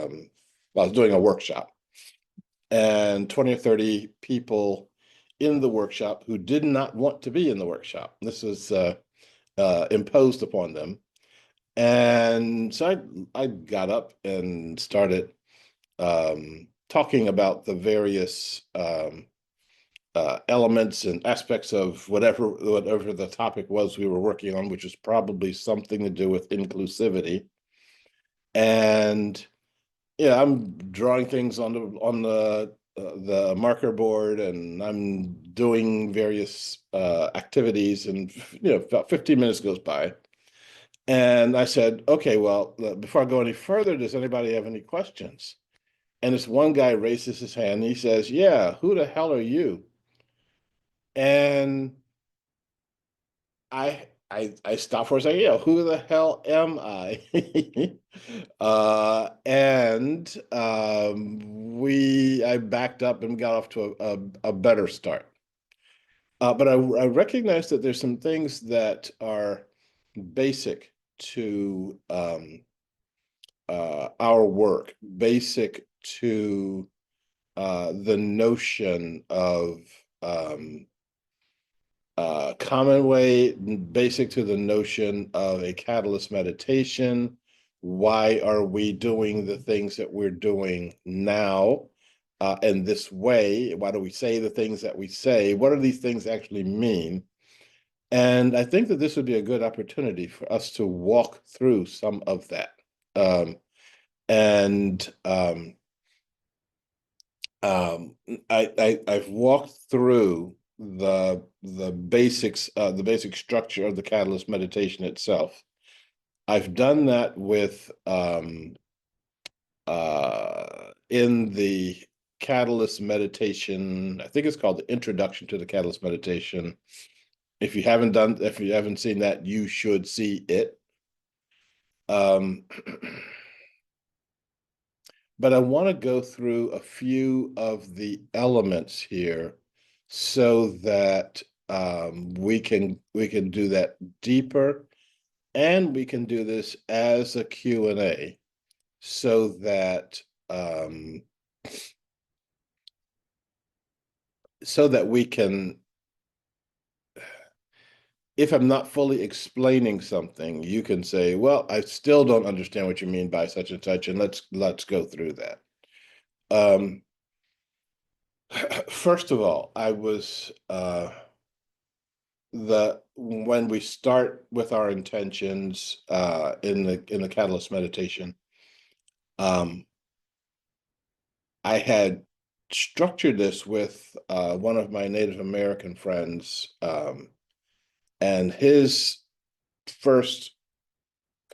I was doing a workshop, and 20 or 30 people in the workshop who did not want to be in the workshop. This was imposed upon them. And so I got up and started talking about the various elements and aspects of whatever the topic was we were working on, which was probably something to do with inclusivity. And yeah, I'm drawing things on the marker board, and I'm doing various activities, and about 15 minutes goes by. And I said, okay, well, before I go any further, does anybody have any questions? And this one guy raises his hand and he says, yeah, who the hell are you? And I stopped for a second, yeah, who the hell am I? And I backed up and got off to a better start. But I recognize that there's some things that are basic to our work, basic to the notion of Commonway, basic to the notion of a catalyst meditation. Why are we doing the things that we're doing now in this way? Why do we say the things that we say? What do these things actually mean? And I think that this would be a good opportunity for us to walk through some of that. Um, and um, I've walked through the basics, the basic structure of the catalyst meditation itself. I've done that with in the catalyst meditation. I think it's called the Introduction to the Catalyst Meditation. If you haven't seen that, you should see it. Um, but I want to go through a few of the elements here so that we can do that deeper, and we can do this as a Q&A so that we can, if I'm not fully explaining something, you can say, well, I still don't understand what you mean by such and such, and let's go through that. First of all, I was when we start with our intentions in the catalyst meditation, I had structured this with one of my Native American friends, and his first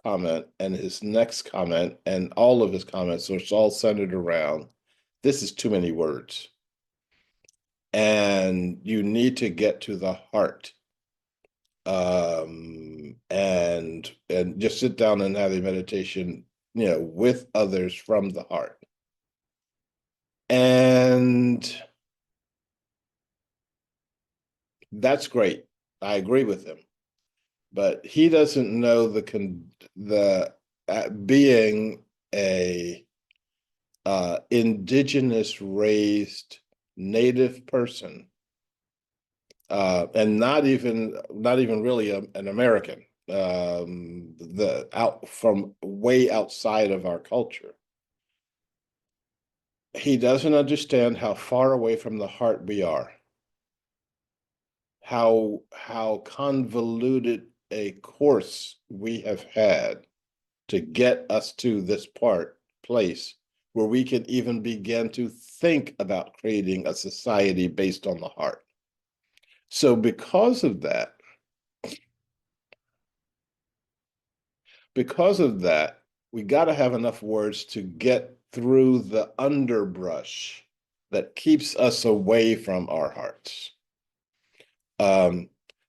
comment and his next comment and all of his comments are all centered around, this is too many words, and you need to get to the heart, and just sit down and have a meditation, with others from the heart. And that's great. I agree with him, but he doesn't know the being a indigenous raised native person, and not even really an American, the out from way outside of our culture. He doesn't understand how far away from the heart we are, how convoluted a course we have had to get us to this place where we can even begin to think about creating a society based on the heart. So because of that, we got to have enough words to get through the underbrush that keeps us away from our hearts.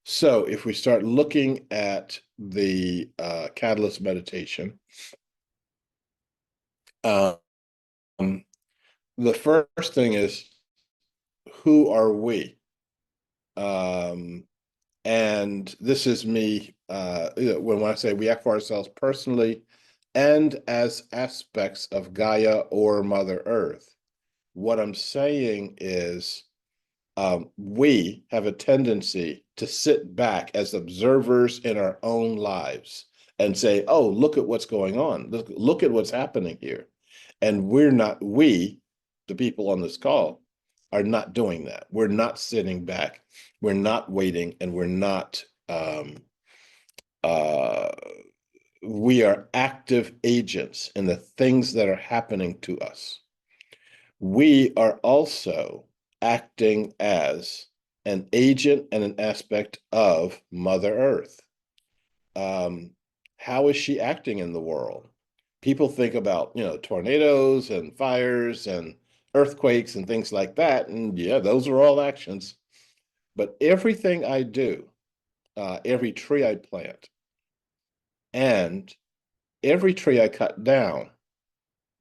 So if we start looking at the catalyst meditation, um, the first thing is, who are we? And this is me, when I say we act for ourselves personally, and as aspects of Gaia or Mother Earth. What I'm saying is we have a tendency to sit back as observers in our own lives and say, oh, look at what's going on. Look at what's happening here. And we, the people on this call, are not doing that. We're not sitting back. We're not waiting, and we're not, uh, we are active agents in the things that are happening to us. We are also acting as an agent and an aspect of Mother Earth. Um, how is she acting in the world? People think about, tornadoes and fires and earthquakes and things like that. And yeah, those are all actions. But everything I do, every tree I plant, and every tree I cut down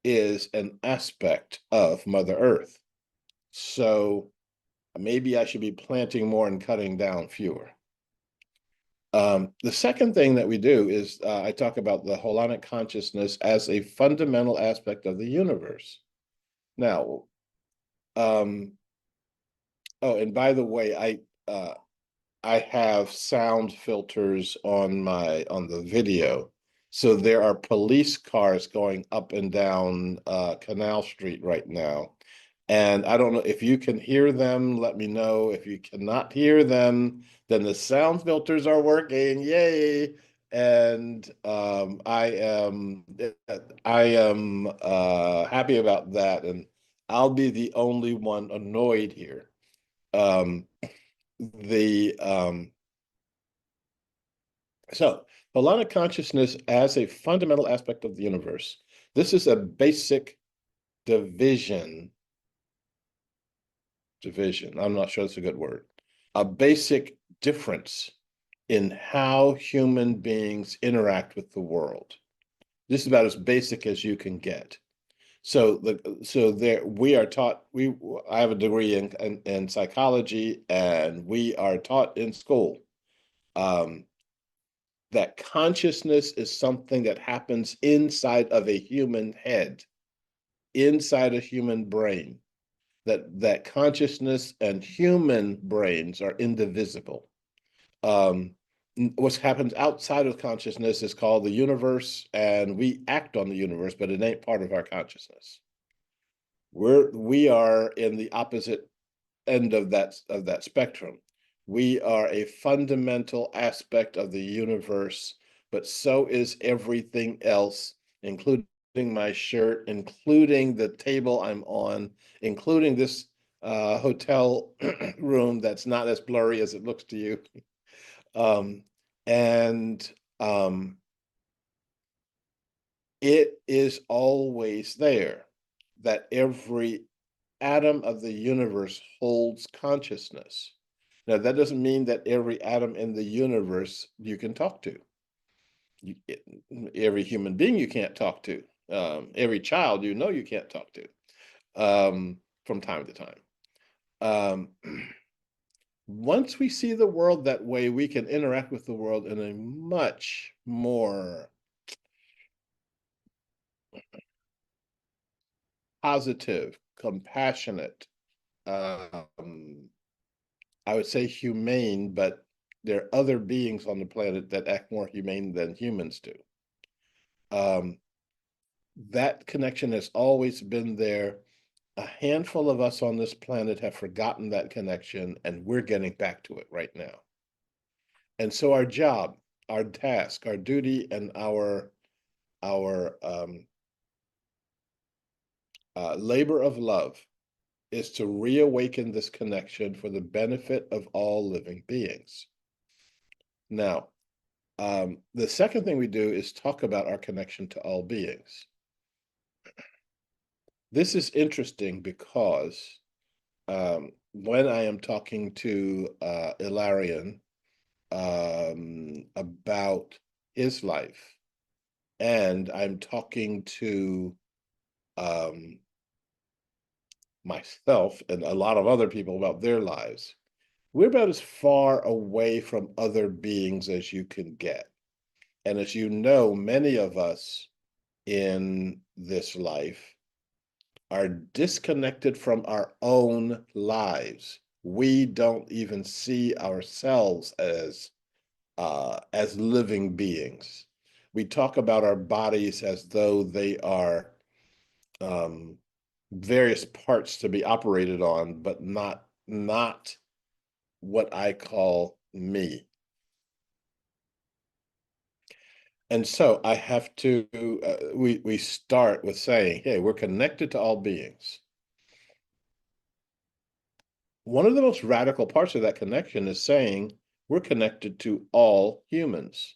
is an aspect of Mother Earth. So maybe I should be planting more and cutting down fewer. The second thing that we do is I talk about the holonic consciousness as a fundamental aspect of the universe. Now, oh, and by the way, I have sound filters on the video. So there are police cars going up and down Canal Street right now. And I don't know if you can hear them, let me know. If you cannot hear them, then the sound filters are working. Yay. And I am happy about that. And I'll be the only one annoyed here. Um, the So, Hellenic consciousness as a fundamental aspect of the universe. This is a basic division. Division. I'm not sure that's a good word. A basic difference in how human beings interact with the world. This is about as basic as you can get. So there we are taught. I have a degree in psychology, and we are taught in school. Um, that consciousness is something that happens inside of a human head, inside a human brain, that consciousness and human brains are indivisible. Um, what happens outside of consciousness is called the universe, and we act on the universe, but it ain't part of our consciousness. We are in the opposite end of that spectrum. We are a fundamental aspect of the universe, but so is everything else, including my shirt, including the table I'm on, including this hotel room that's not as blurry as it looks to you. Um, and it is always there that every atom of the universe holds consciousness. Now, that doesn't mean that every atom in the universe you can talk to. You, every human being you can't talk to. Every child you can't talk to from time to time. Once we see the world that way, we can interact with the world in a much more positive, compassionate, um, I would say humane, but there are other beings on the planet that act more humane than humans do. Um, that connection has always been there. A handful of us on this planet have forgotten that connection, and we're getting back to it right now. And so our job, our task, our duty, and our labor of love is to reawaken this connection for the benefit of all living beings. Now, the second thing we do is talk about our connection to all beings. This is interesting because when I am talking to Ilarion about his life, and I'm talking to myself and a lot of other people about their lives, we're about as far away from other beings as you can get. And as you know, many of us in this life are disconnected from our own lives. We don't even see ourselves as living beings. We talk about our bodies as though they are um, various parts to be operated on, but not what I call me. And so I have to, we start with saying, hey, we're connected to all beings. One of the most radical parts of that connection is saying we're connected to all humans.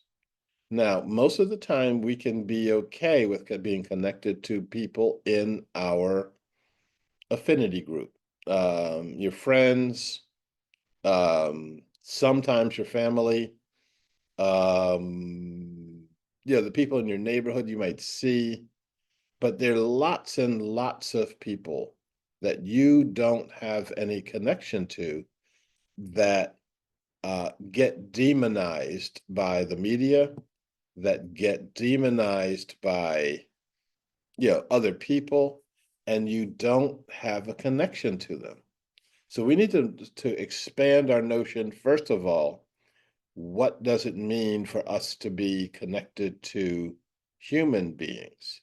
Now, most of the time we can be okay with being connected to people in our affinity group, your friends, sometimes your family, um, the people in your neighborhood you might see, but there are lots and lots of people that you don't have any connection to that get demonized by the media, that get demonized by other people, and you don't have a connection to them. So we need to expand our notion, first of all, what does it mean for us to be connected to human beings?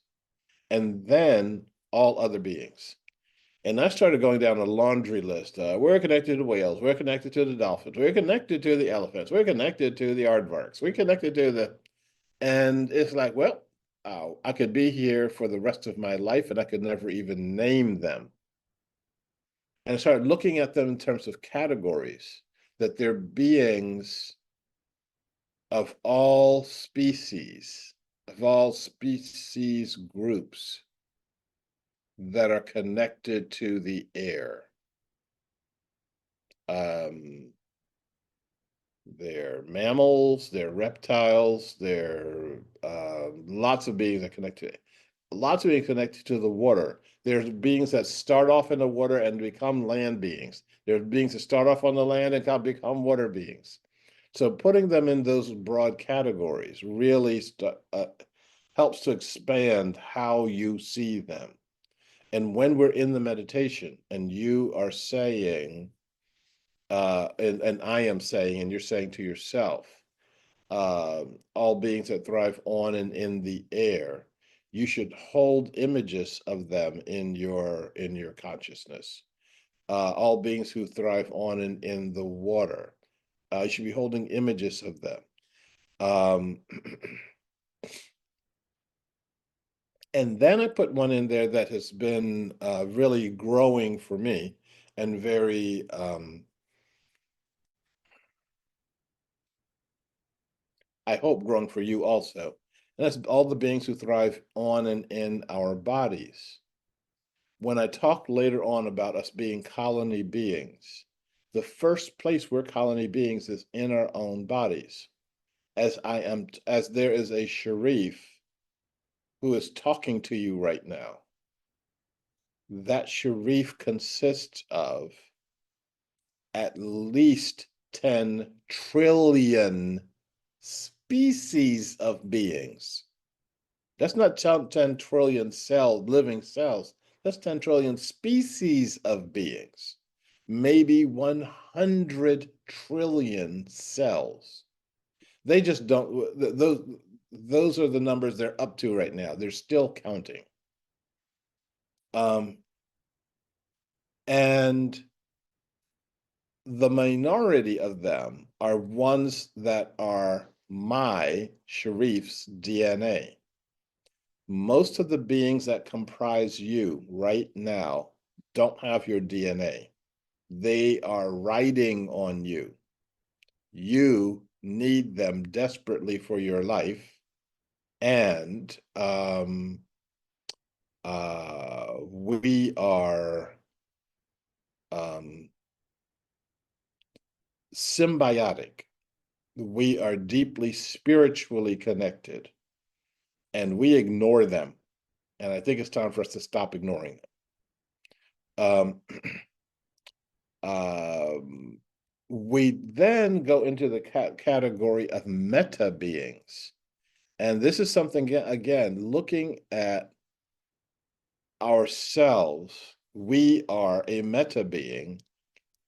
And then all other beings. And I started going down a laundry list. We're connected to whales. We're connected to the dolphins. We're connected to the elephants. We're connected to the aardvarks. We're connected to and it's like, well, I could be here for the rest of my life and I could never even name them. And I started looking at them in terms of categories, that they're beings of all species, groups that are connected to the air. They're mammals, they're reptiles, they're lots of beings that connect to it. Lots of beings connected to the water. There's beings that start off in the water and become land beings. There's beings that start off on the land and can become water beings. So putting them in those broad categories really helps to expand how you see them. And when we're in the meditation and you are saying, and I am saying, and you're saying to yourself, all beings that thrive on and in the air, you should hold images of them in your consciousness. All beings who thrive on and in the water, you should be holding images of them. And then I put one in there that has been really growing for me and very I hope growing for you also. And that's all the beings who thrive on and in our bodies. When I talk later on about us being colony beings, the first place we're colony beings is in our own bodies. As there is a Sharif who is talking to you right now. That Sharif consists of at least 10 trillion species of beings. That's not 10 trillion living cells. That's 10 trillion species of beings. Maybe 100 trillion cells. They just don't, those are the numbers they're up to right now. They're still counting. And the minority of them are ones that are my Sharif's DNA. Most of the beings that comprise you right now don't have your DNA. They are riding on you. You need them desperately for your life. And we are symbiotic. We are deeply spiritually connected. And we ignore them. And I think it's time for us to stop ignoring them. We then go into the category of meta beings. And this is something, again, looking at ourselves, we are a meta being.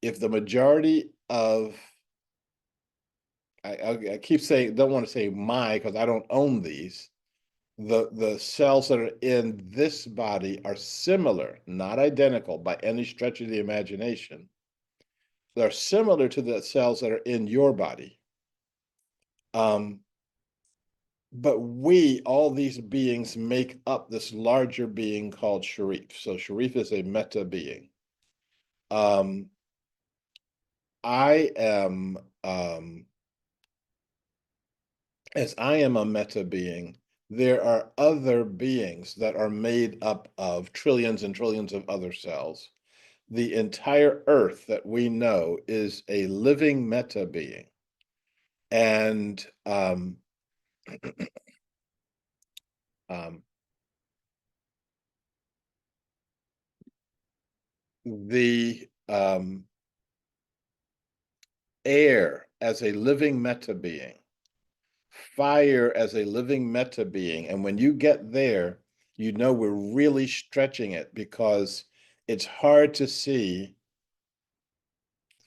If the majority of, I keep saying, don't want to say my, because I don't own these, the cells that are in this body are similar, not identical by any stretch of the imagination. They're similar to the cells that are in your body. But we, all these beings, make up this larger being called Sharif. So Sharif is a meta being. Um, I am, as I am a meta being, there are other beings that are made up of trillions and trillions of other cells. The entire Earth that we know is a living meta being. And um, the air as a living meta being, fire as a living meta being. And when you get there, you know we're really stretching it, because it's hard to see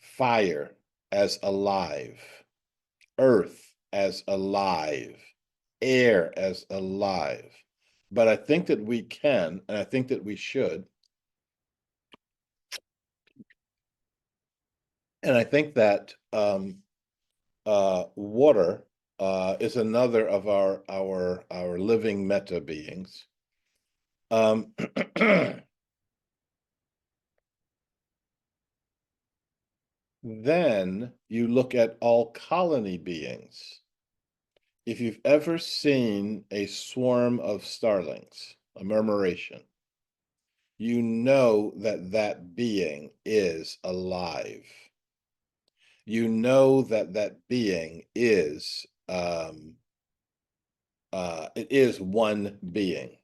fire as alive, earth as alive, air as alive. But I think that we can, and I think that we should. And I think that water is another of our living meta beings. Um, Then you look at all colony beings. If you've ever seen a swarm of starlings, a murmuration, you know that that being is alive. You know that that being is, it is one being.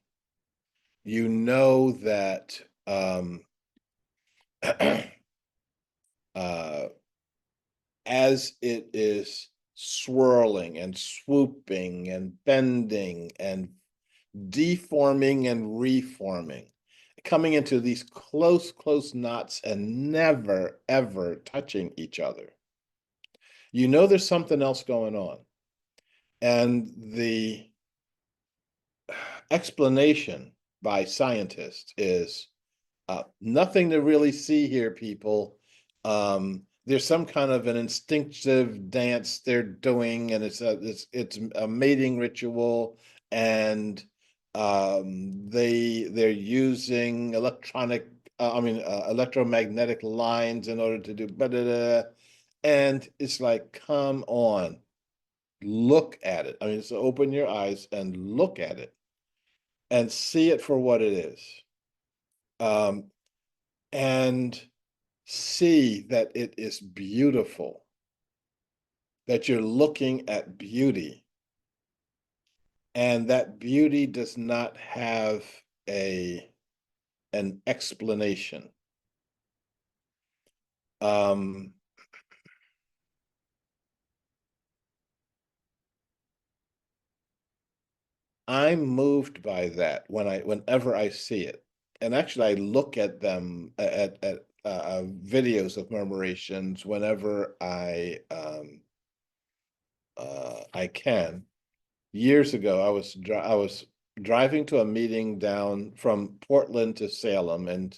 You know that uh, as it is swirling and swooping and bending and deforming and reforming, coming into these close, close knots and never, ever touching each other. You know there's something else going on. And the explanation by scientists is nothing to really see here, people. There's some kind of an instinctive dance they're doing, and it's a mating ritual, and they're using electromagnetic lines in order to do blah, and it's like, come on, look at it. I mean, so open your eyes and look at it and see it for what it is. Um, and see that it is beautiful, that you're looking at beauty, and that beauty does not have an explanation. Um, I'm moved by that whenever I see it. And actually I look at them at videos of murmurations whenever I can. Years ago, I was driving to a meeting down from Portland to Salem, and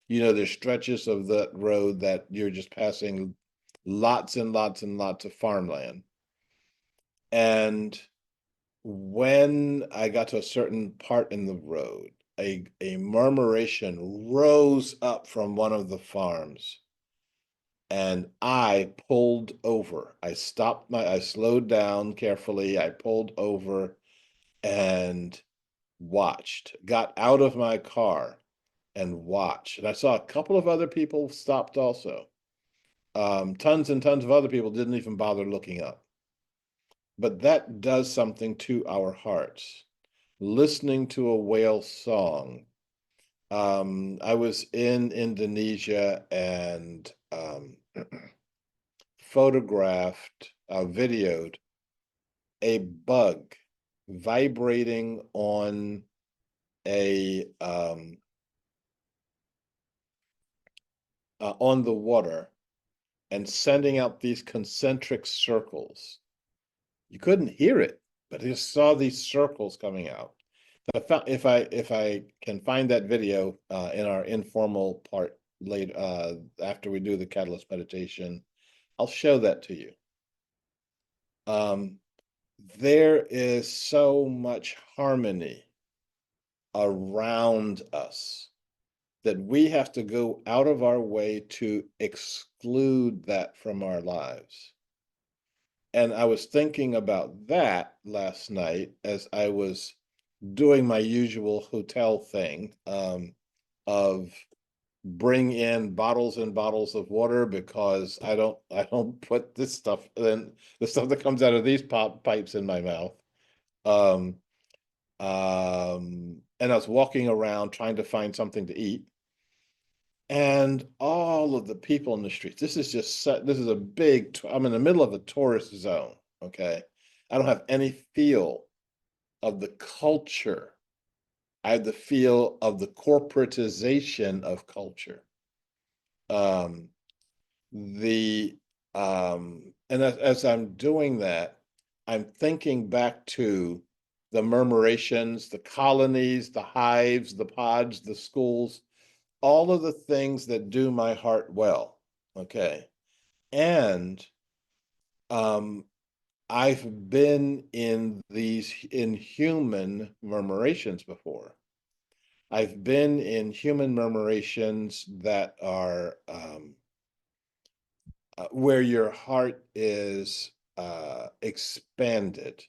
there's stretches of the road that you're just passing lots and lots and lots of farmland. And when I got to a certain part in the road, a murmuration rose up from one of the farms, and I pulled over. I slowed down carefully, I pulled over and got out of my car and watched. And I saw a couple of other people stopped also. Tons and tons of other people didn't even bother looking up. But that does something to our hearts. Listening to a whale song. I was in Indonesia and photographed, videoed a bug vibrating on a on the water and sending out these concentric circles. You couldn't hear it, but I just saw these circles coming out. If I can find that video in our informal part later after we do the catalyst meditation, I'll show that to you. There is so much harmony around us that we have to go out of our way to exclude that from our lives. And I was thinking about that last night as I was doing my usual hotel thing of bring in bottles and bottles of water because I don't put this stuff in the stuff that comes out of these pipes in my mouth. And I was walking around trying to find something to eat. And all of the people in the streets, this is a big, I'm in the middle of a tourist zone, okay? I don't have any feel of the culture. I have the feel of the corporatization of culture. Um, and as I'm doing that, I'm thinking back to the murmurations, the colonies, the hives, the pods, the schools, all of the things that do my heart well. Okay. And I've been in these inhuman murmurations before. I've been in human murmurations that are where your heart is expanded.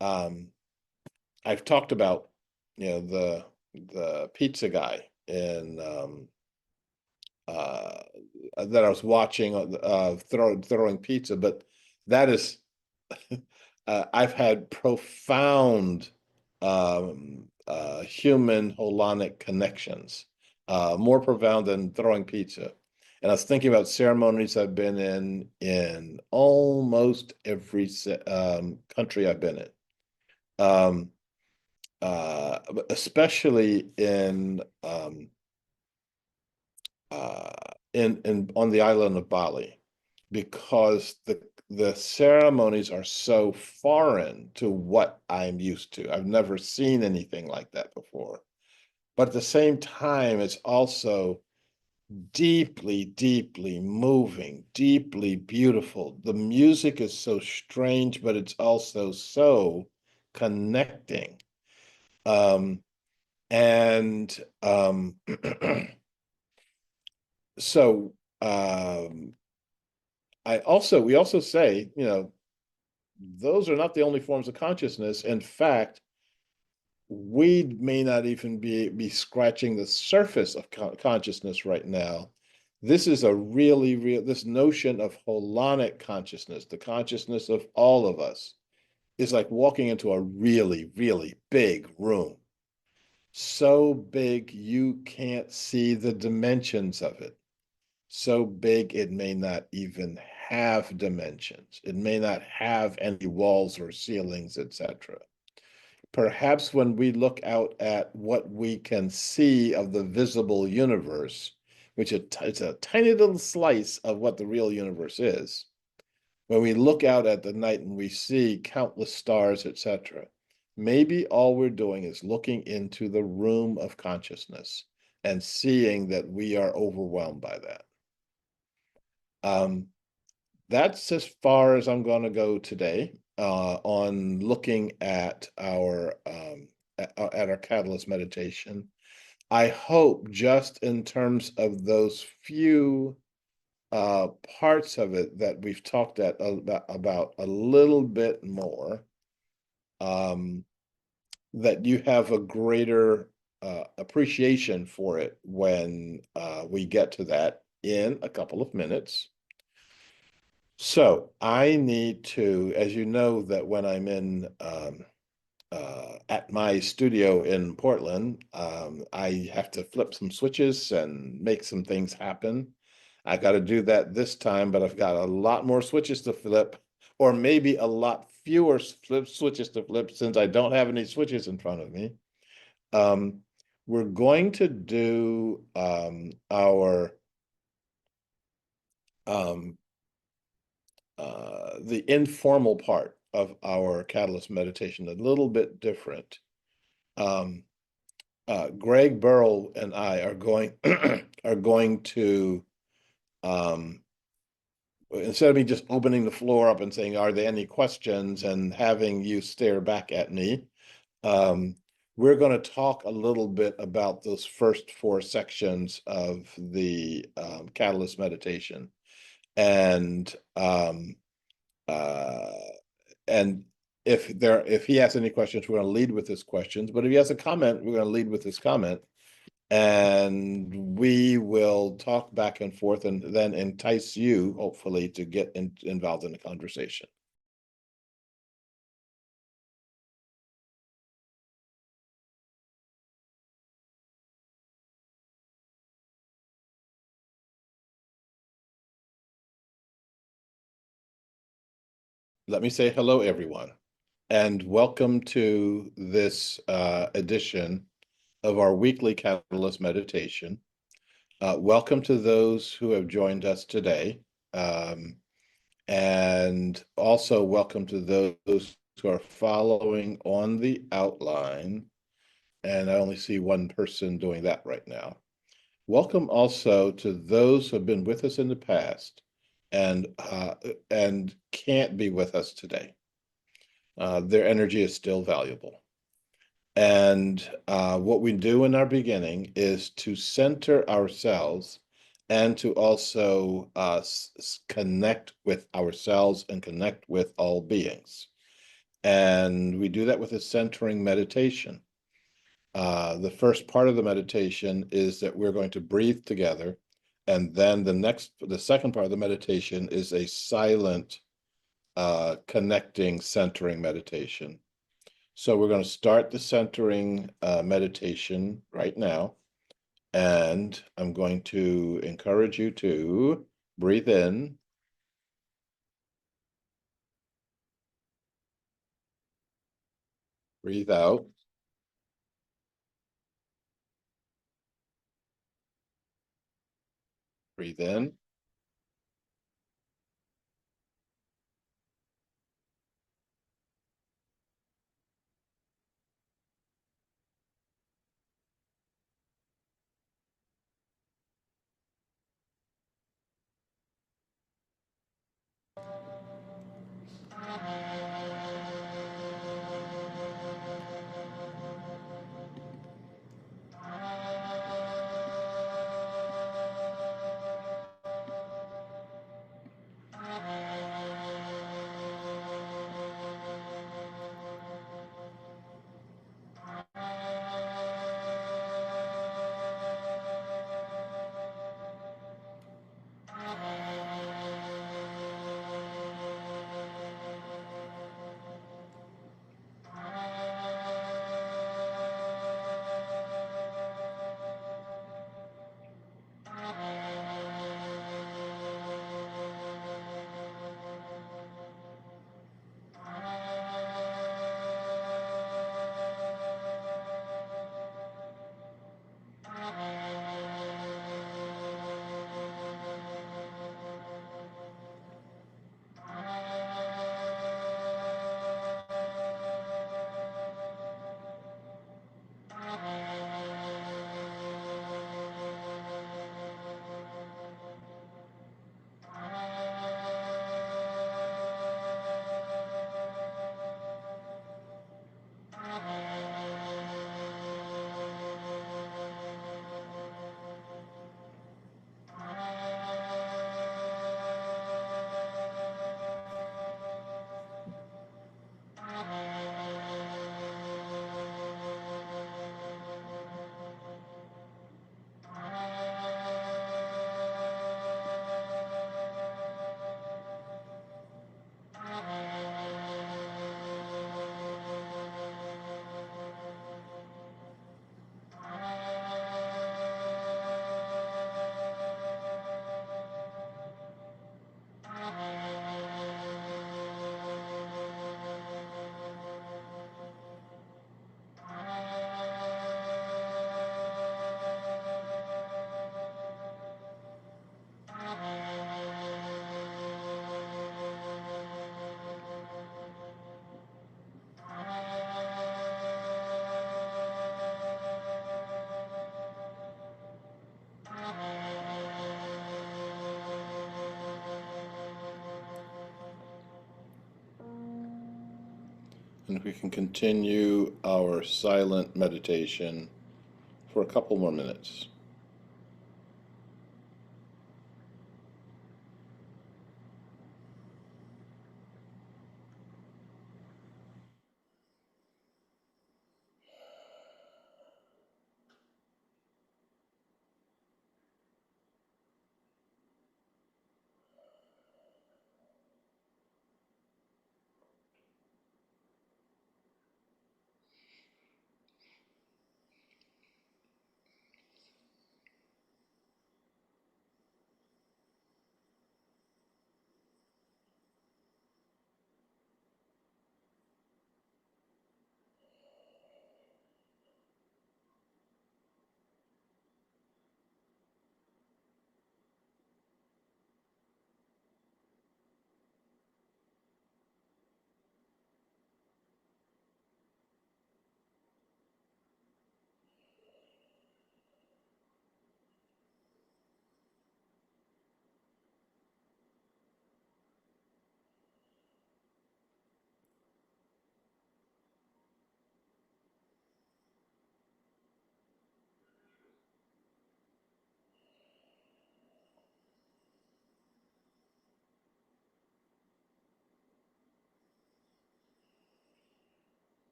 I've talked about, the pizza guy in that I was watching throwing pizza, but that is I've had profound human holonic connections, more profound than throwing pizza. And I was thinking about ceremonies I've been in almost every country I've been in, um, especially in on the island of Bali, because the ceremonies are so foreign to what I'm used to. I've never seen anything like that before. But at the same time, it's also deeply, deeply moving, deeply beautiful. The music is so strange, but it's also so connecting. Um, and so we also say, those are not the only forms of consciousness. In fact, we may not even be scratching the surface of consciousness right now. This is a really real, this notion of holonic consciousness, the consciousness of all of us, is like walking into a really, really big room. So big you can't see the dimensions of it. So big it may not even have dimensions. It may not have any walls or ceilings, etc. Perhaps when we look out at what we can see of the visible universe, which it's a tiny little slice of what the real universe is, when we look out at the night and we see countless stars, etc., maybe all we're doing is looking into the room of consciousness and seeing that we are overwhelmed by that. That's as far as I'm going to go today on looking at our catalyst meditation. I hope just in terms of those few parts of it that we've talked about a little bit more, that you have a greater appreciation for it when we get to that in a couple of minutes. So I need to, as you know, that when I'm in at my studio in Portland, I have to flip some switches and make some things happen. I got to do that this time, but I've got a lot more switches to flip or maybe a lot fewer switches to flip since I don't have any switches in front of me. Um, we're going to do our the informal part of our catalyst meditation a little bit different. Greg Burrell and I are going are going to instead of me just opening the floor up and saying, "Are there any questions?" and having you stare back at me, um, we're going to talk a little bit about those first four sections of the catalyst meditation, and uh, and if he has any questions, we're going to lead with his questions. But if he has a comment, we're going to lead with his comment, and we will talk back and forth, and then entice you, hopefully, to get involved in the conversation. Let me say hello, everyone, and welcome to this edition of our weekly Catalyst Meditation. Welcome to those who have joined us today. And also welcome to those who are following on the outline. And I only see one person doing that right now. Welcome also to those who have been with us in the past and can't be with us today. Their energy is still valuable. And what we do in our beginning is to center ourselves and to also connect with ourselves and connect with all beings. And we do that with a centering meditation. The first part of the meditation is that we're going to breathe together. And then the second part of the meditation is a silent, connecting, centering meditation. So we're going to start the centering meditation right now. And I'm going to encourage you to breathe in, breathe out, breathe in, And we can continue our silent meditation for a couple more minutes.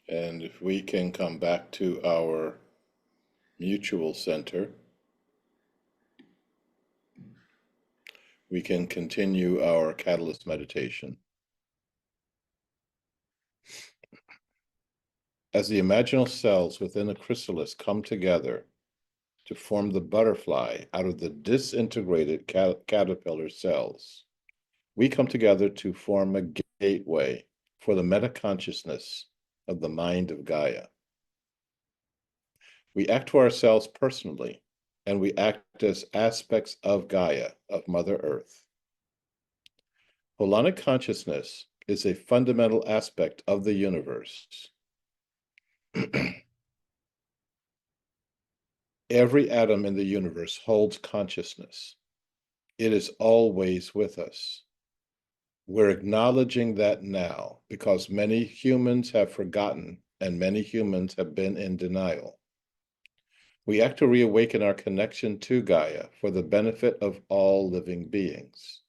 And if we can come back to our mutual center, we can continue our catalyst meditation. As the imaginal cells within a chrysalis come together to form the butterfly out of the disintegrated caterpillar cells, we come together to form a gateway for the meta-consciousness of the mind of Gaia. We act to ourselves personally, and we act as aspects of Gaia, of Mother Earth. Holonic consciousness is a fundamental aspect of the universe. Every atom in the universe holds consciousness. It is always with us. We're acknowledging that now because many humans have forgotten and many humans have been in denial. We act to reawaken our connection to Gaia for the benefit of all living beings.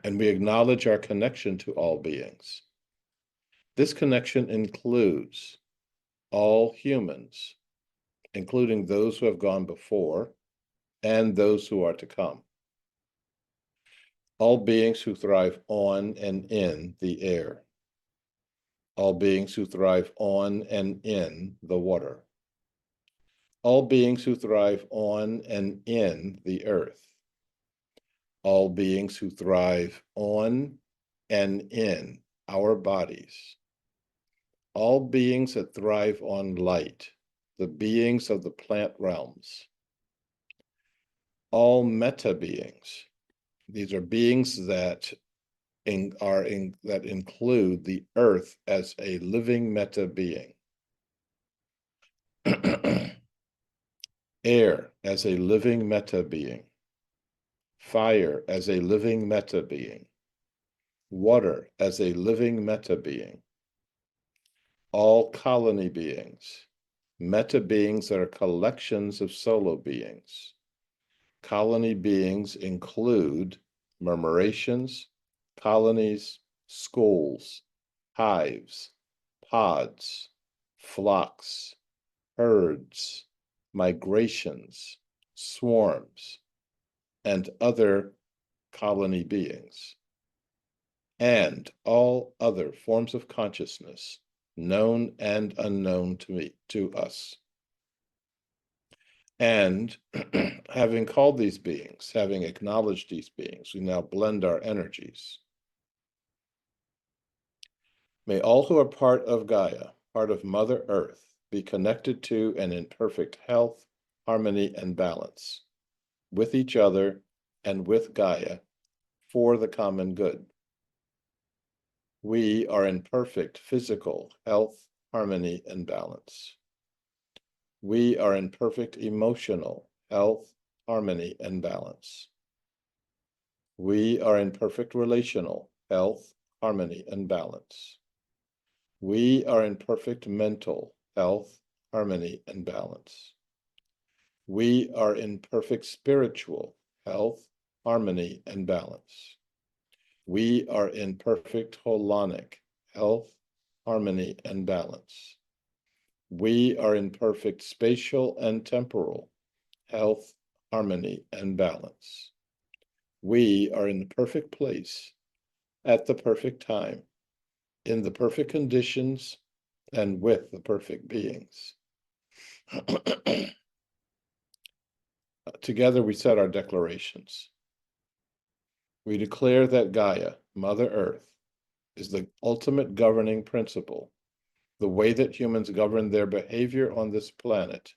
And we acknowledge our connection to all beings. This connection includes all humans, including those who have gone before and those who are to come. All beings who thrive on and in the air. All beings who thrive on and in the water. All beings who thrive on and in the earth. All beings who thrive on and in our bodies. All beings that thrive on light, the beings of the plant realms. All meta beings. These are beings that that include the earth as a living meta being. Air as a living meta being. Fire as a living meta being. Water as a living meta being. All colony beings. Meta beings that are collections of solo beings. Colony beings include murmurations, colonies, schools, hives, pods, flocks, herds, migrations, swarms, and other colony beings, and all other forms of consciousness, known and unknown to us. And having called these beings, having acknowledged these beings, we now blend our energies. May all who are part of Gaia, part of Mother Earth, be connected to and in perfect health, harmony, and balance with each other and with Gaia for the common good. We are in perfect physical health, harmony, and balance. We are in perfect emotional health, harmony, and balance. We are in perfect relational health, harmony, and balance. We are in perfect mental health, harmony, and balance. We are in perfect spiritual health, harmony, and balance. We are in perfect holonic health, harmony, and balance. We are in perfect spatial and temporal health, harmony, and balance. We are in the perfect place at the perfect time, in the perfect conditions, and with the perfect beings. Together we set our declarations. We declare that Gaia, Mother Earth, is the ultimate governing principle, the way that humans govern their behavior on this planet,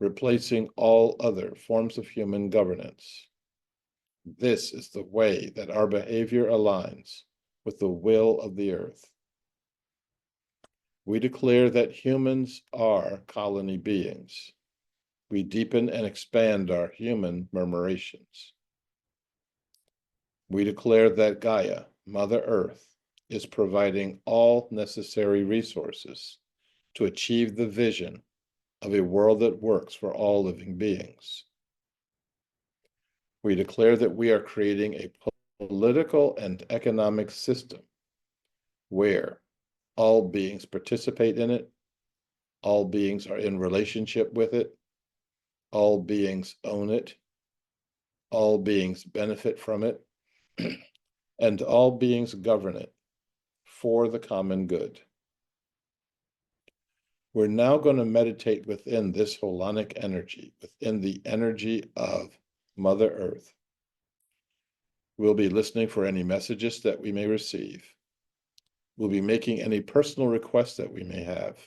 replacing all other forms of human governance. This is the way that our behavior aligns with the will of the earth. We declare that humans are colony beings. We deepen and expand our human murmurations. We declare that Gaia, Mother Earth, is providing all necessary resources to achieve the vision of a world that works for all living beings. We declare that we are creating a political and economic system where all beings participate in it, all beings are in relationship with it, all beings own it, all beings benefit from it, and all beings govern it for the common good. We're now going to meditate within this holonic energy, within the energy of Mother Earth. We'll be listening for any messages that we may receive. We'll be making any personal requests that we may have.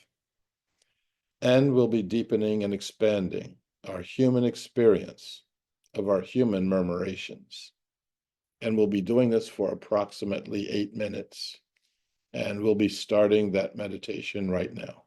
And we'll be deepening and expanding our human experience of our human murmurations. And we'll be doing this for approximately 8 minutes. And we'll be starting that meditation right now.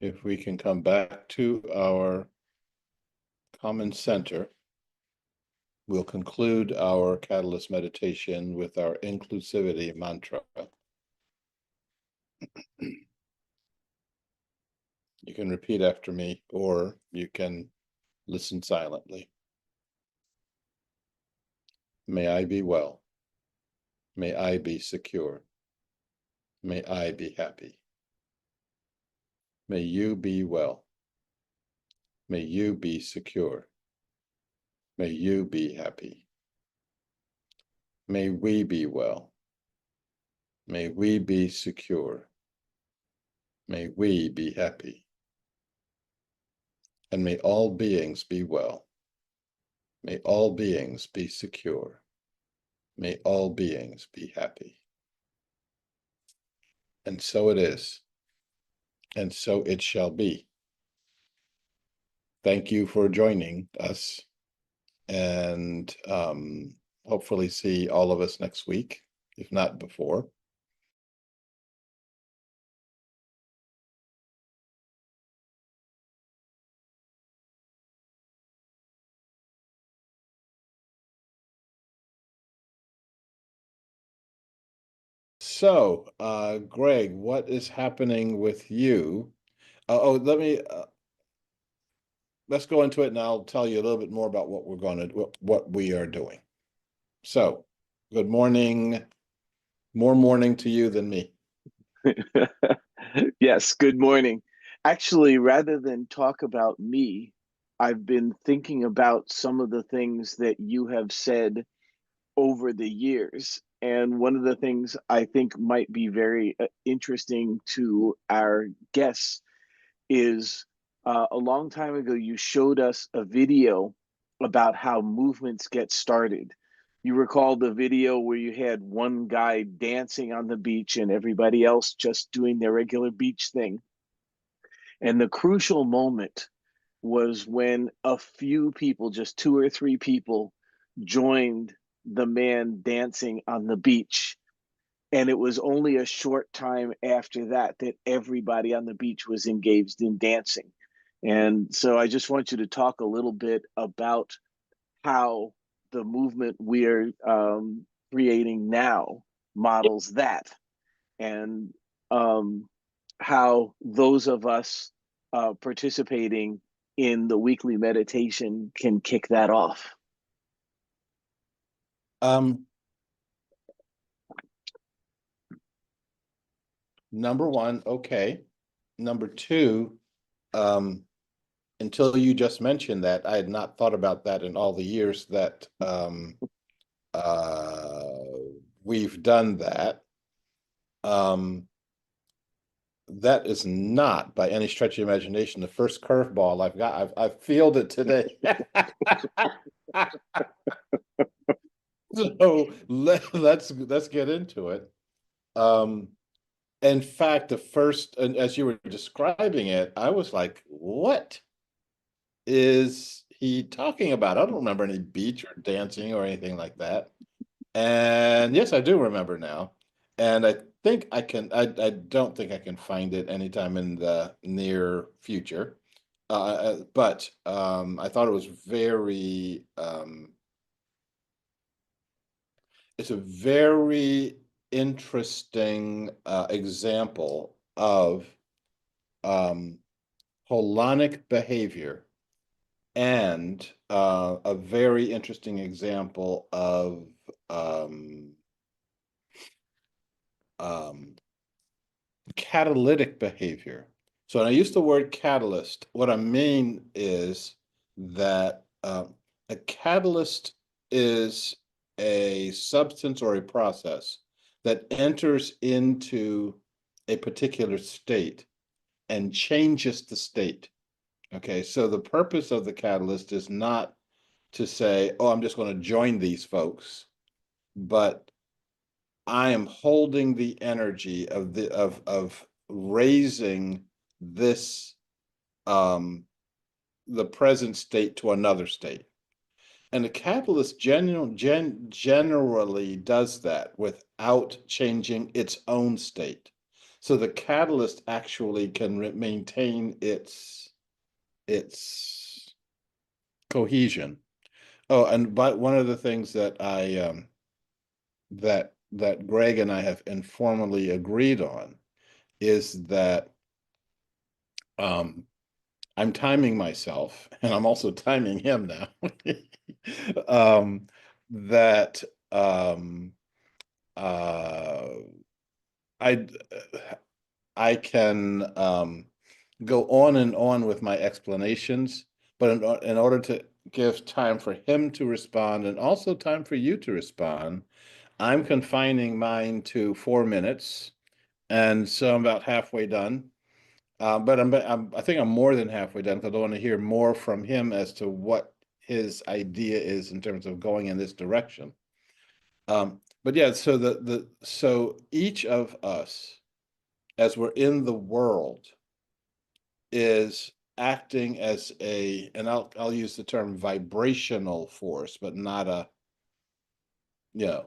If we can come back to our common center, we'll conclude our catalyst meditation with our inclusivity mantra. You can repeat after me, or you can listen silently. May I be well. May I be secure. May I be happy. May you be well. May you be secure. May you be happy. May we be well. May we be secure. May we be happy. And may all beings be well. May all beings be secure. May all beings be happy. And so it is. And so it shall be. Thank you for joining us, and hopefully see all of us next week, if not before. So, Greg, what is happening with you? Let's go into it, and I'll tell you a little bit more about what we're going to do, what we are doing. So, good morning. More morning to you than me. Yes, good morning. Actually, rather than talk about me, I've been thinking about some of the things that you have said over the years. And one of the things I think might be very interesting to our guests is a long time ago, you showed us a video about how movements get started. You recall the video where you had one guy dancing on the beach and everybody else just doing their regular beach thing. And the crucial moment was when a few people, just two or three people, joined the man dancing on the beach. And it was only a short time after that that everybody on the beach was engaged in dancing. And so I just want you to talk a little bit about how the movement we're creating now models that, and um, how those of us participating in the weekly meditation can kick that off. Um, Number one, okay. Number two, until you just mentioned that, I had not thought about that in all the years that uh, we've done that. That is not by any stretch of imagination the first curveball I've got. I've fielded today. So let's get into it. In fact, the first, and as you were describing it, I was like, what is he talking about? I don't remember any beach or dancing or anything like that. And yes, I do remember now. And I think I don't think I can find it anytime in the near future. But I thought it was it's a very interesting example of um, holonic behavior, and a very interesting example of um, catalytic behavior. So when I use the word catalyst, what I mean is that a catalyst is a substance or a process that enters into a particular state and changes the state. Okay, so the purpose of the catalyst is not to say, oh, I'm just going to join these folks, but I am holding the energy of raising this the present state to another state. And the catalyst generally does that without changing its own state. So the catalyst actually can maintain its cohesion. Oh, and but one of the things that that Greg and I have informally agreed on is that um I'm timing myself, and I'm also timing him now. That uh I I can go on and on with my explanations, but in order to give time for him to respond and also time for you to respond, I'm confining mine to 4 minutes, and so I'm about halfway done. But I think I'm more than halfway done because I want to hear more from him as to what his idea is in terms of going in this direction. But yeah, so so each of us, as we're in the world, is acting as and I'll use the term vibrational force, but not you know,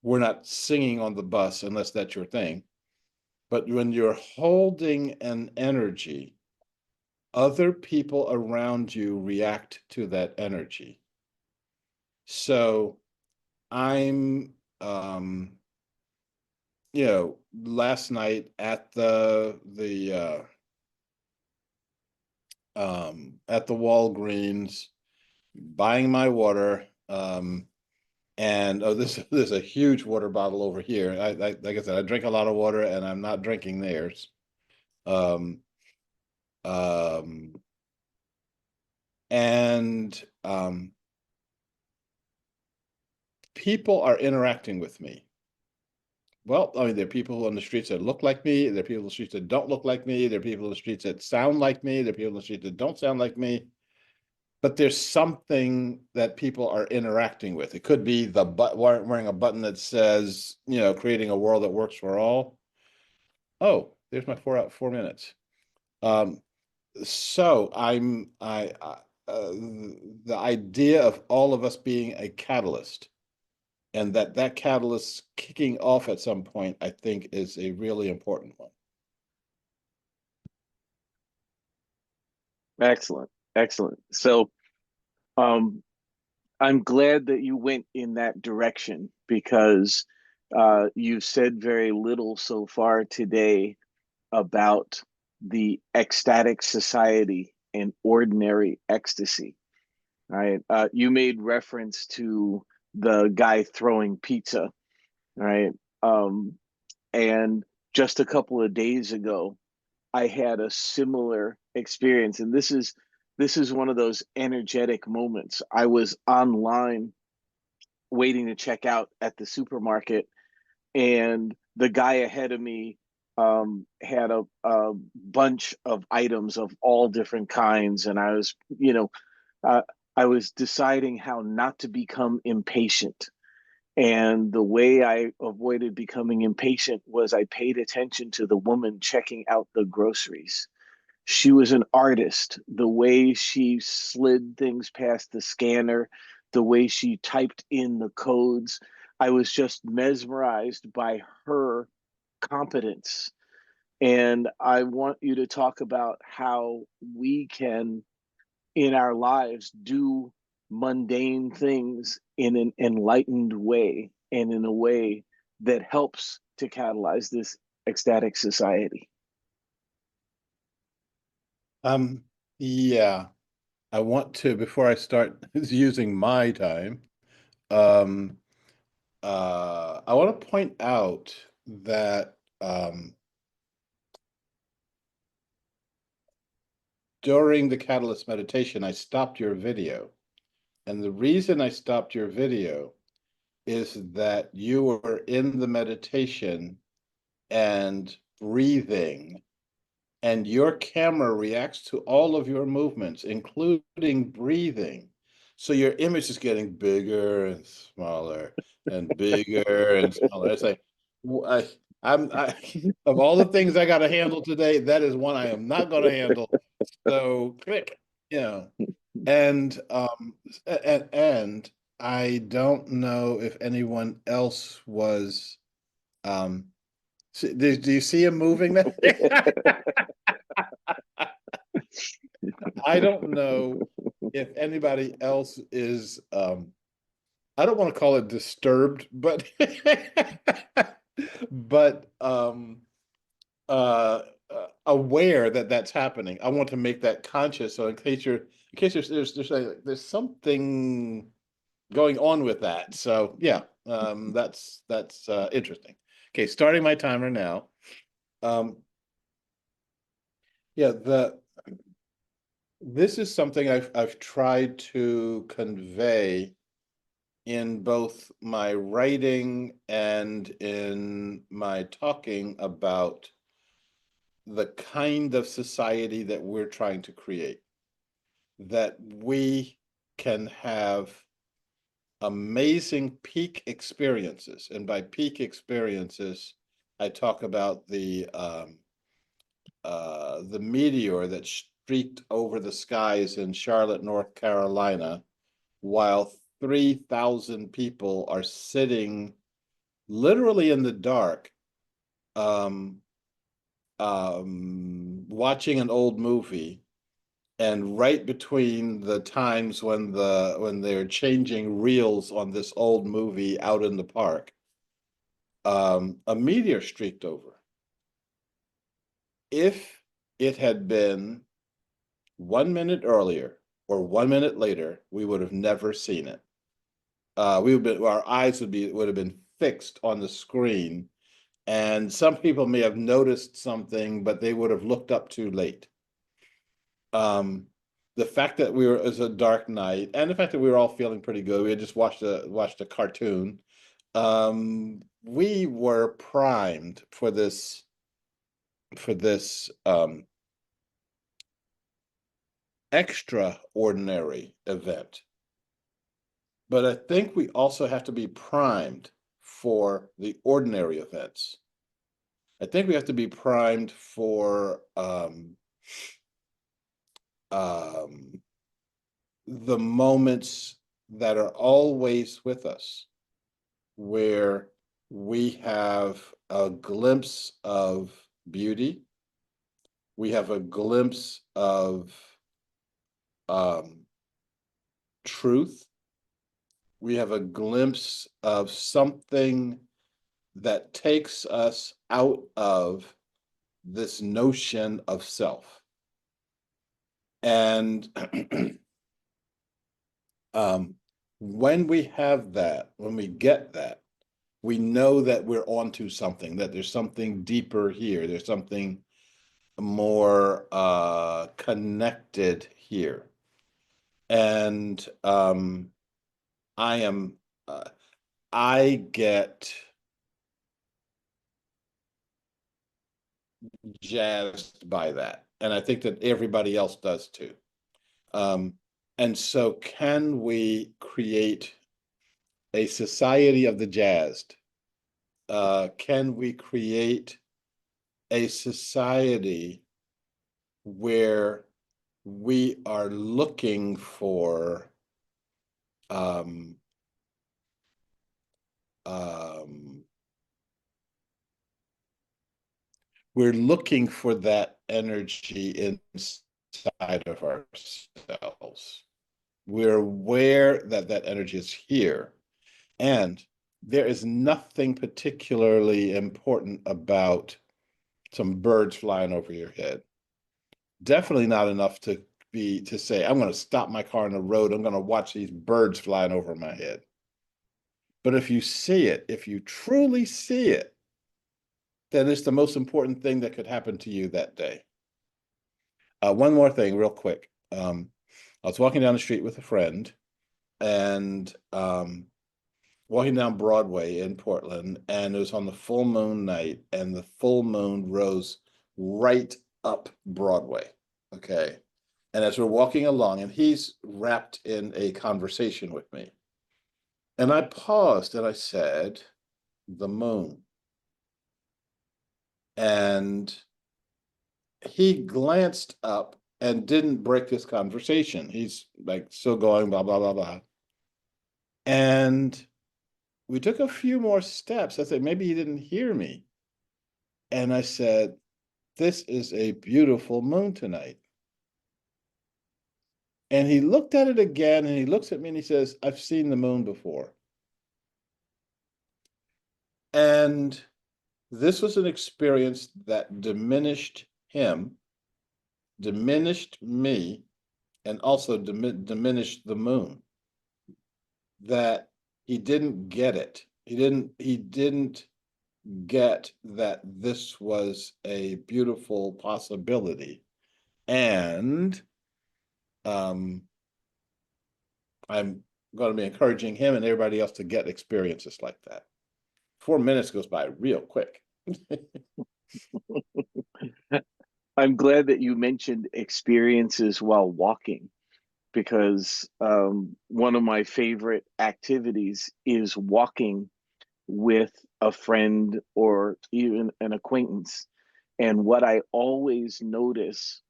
we're not singing on the bus unless that's your thing. But when you're holding an energy, other people around you react to that energy. So I'm, last night at the Walgreens buying my water. And oh, there's a huge water bottle over here. Like I said, I drink a lot of water, and I'm not drinking theirs. Um, um, and People are interacting with me. Well, I mean, there are people on the streets that look like me. There are people on the streets that don't look like me. There are people on the streets that sound like me. There are people on the streets that don't sound like me. But there's something that people are interacting with. It could be wearing a button that says, creating a world that works for all. Oh, there's my 4 minutes. Um, so the idea of all of us being a catalyst, and that catalyst kicking off at some point, I think, is a really important one. Excellent, excellent. So, um, I'm glad that you went in that direction because you've said very little so far today about the ecstatic society and ordinary ecstasy. Right? You made reference to the guy throwing pizza, right? Um, and just a couple of days ago, I had a similar experience, and this is one of those energetic moments. I was online waiting to check out at the supermarket, and the guy ahead of me had a bunch of items of all different kinds, and uh, I was deciding how not to become impatient. And the way I avoided becoming impatient was I paid attention to the woman checking out the groceries. She was an artist. The way she slid things past the scanner, the way she typed in the codes, I was just mesmerized by her competence. And I want you to talk about how we can, in our lives, do mundane things in an enlightened way and in a way that helps to catalyze this ecstatic society. Yeah, I want to, before I start using my time, um, I want to point out that during the Catalyst meditation, I stopped your video. And the reason I stopped your video is that you were in the meditation and breathing, and your camera reacts to all of your movements, including breathing. So your image is getting bigger and smaller and bigger and smaller. It's like I, I of all the things I got to handle today, that is one I am not going to handle. So click, you know, and and I don't know if anyone else was um Do you see him moving there? I don't know if anybody else is I don't want to call it disturbed, but but aware that that's happening. I want to make that conscious. So in case there's something going on with that. So yeah, that's interesting. Okay, starting my timer now. Yeah, this is something I've tried to convey in both my writing and in my talking about the kind of society that we're trying to create, that we can have amazing peak experiences. And by peak experiences, I talk about the meteor that streaked over the skies in Charlotte, North Carolina, while 3,000 people are sitting literally in the dark, um, watching an old movie, and right between the times when they're changing reels on this old movie out in the park, a meteor streaked over. If it had been 1 minute earlier or 1 minute later, we would have never seen it. Our eyes would have been fixed on the screen, and some people may have noticed something, but they would have looked up too late. The fact that it was a dark night, and the fact that we were all feeling pretty good, we had just watched a cartoon. We were primed for this extraordinary event. But I think we also have to be primed for the ordinary events. I think we have to be primed for the moments that are always with us, where we have a glimpse of beauty, we have a glimpse of truth, we have a glimpse of something that takes us out of this notion of self. And when we have that, when we get that, we know that we're onto something, that there's something deeper here, there's something more connected here. And I am, I get jazzed by that. And I think that everybody else does too. And so, can we create a society of the jazzed? Can we create a society where we are looking for um, um, we're looking for that energy inside of ourselves. We're aware that that energy is here, and there is nothing particularly important about some birds flying over your head. Definitely not enough to say, I'm going to stop my car on the road. I'm going to watch these birds flying over my head. But if you see it, if you truly see it, then it's the most important thing that could happen to you that day. One more thing, real quick. I was walking down the street with a friend, and walking down Broadway in Portland, and it was on the full moon night, and the full moon rose right up Broadway. Okay. And as we're walking along, and he's wrapped in a conversation with me, and I paused and I said, the moon. And he glanced up and didn't break this conversation. He's like still going, blah, blah, blah, blah. And we took a few more steps. I said, maybe he didn't hear me. And I said, "This is a beautiful moon tonight." And he looked at it again and he looks at me and he says, "I've seen the moon before." And this was an experience that diminished him, diminished me, and also diminished the moon. That he didn't get it. He didn't get that this was a beautiful possibility. And um, I'm going to be encouraging him and everybody else to get experiences like that. 4 minutes goes by real quick. I'm glad that you mentioned experiences while walking because one of my favorite activities is walking with a friend or even an acquaintance. And what I always notice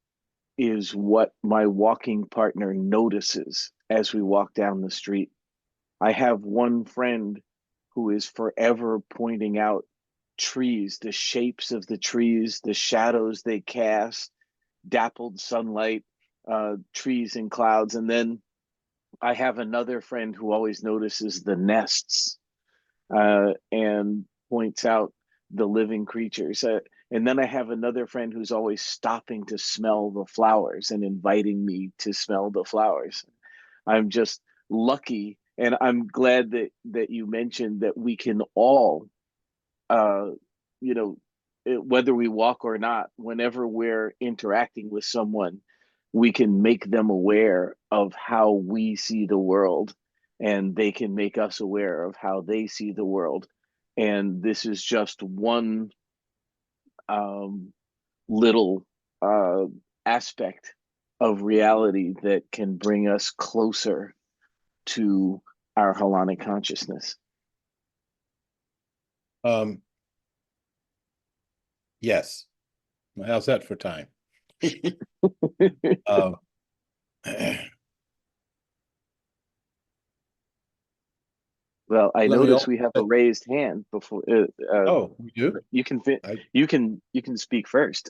is what my walking partner notices as we walk down the street. I have one friend who is forever pointing out trees, the shapes of the trees, the shadows they cast, dappled sunlight, trees and clouds. And then I have another friend who always notices the nests and points out the living creatures. And then I have another friend who's always stopping to smell the flowers and inviting me to smell the flowers. I'm just lucky, and I'm glad that you mentioned that we can all, uh, you know, whether we walk or not, whenever we're interacting with someone, we can make them aware of how we see the world, and they can make us aware of how they see the world. And this is just one um, little uh, aspect of reality that can bring us closer to our holonic consciousness. Um, yes. How's that for time? um, Well, I let me notice also we have a say, raised hand before oh, we do? you can I, you can speak first.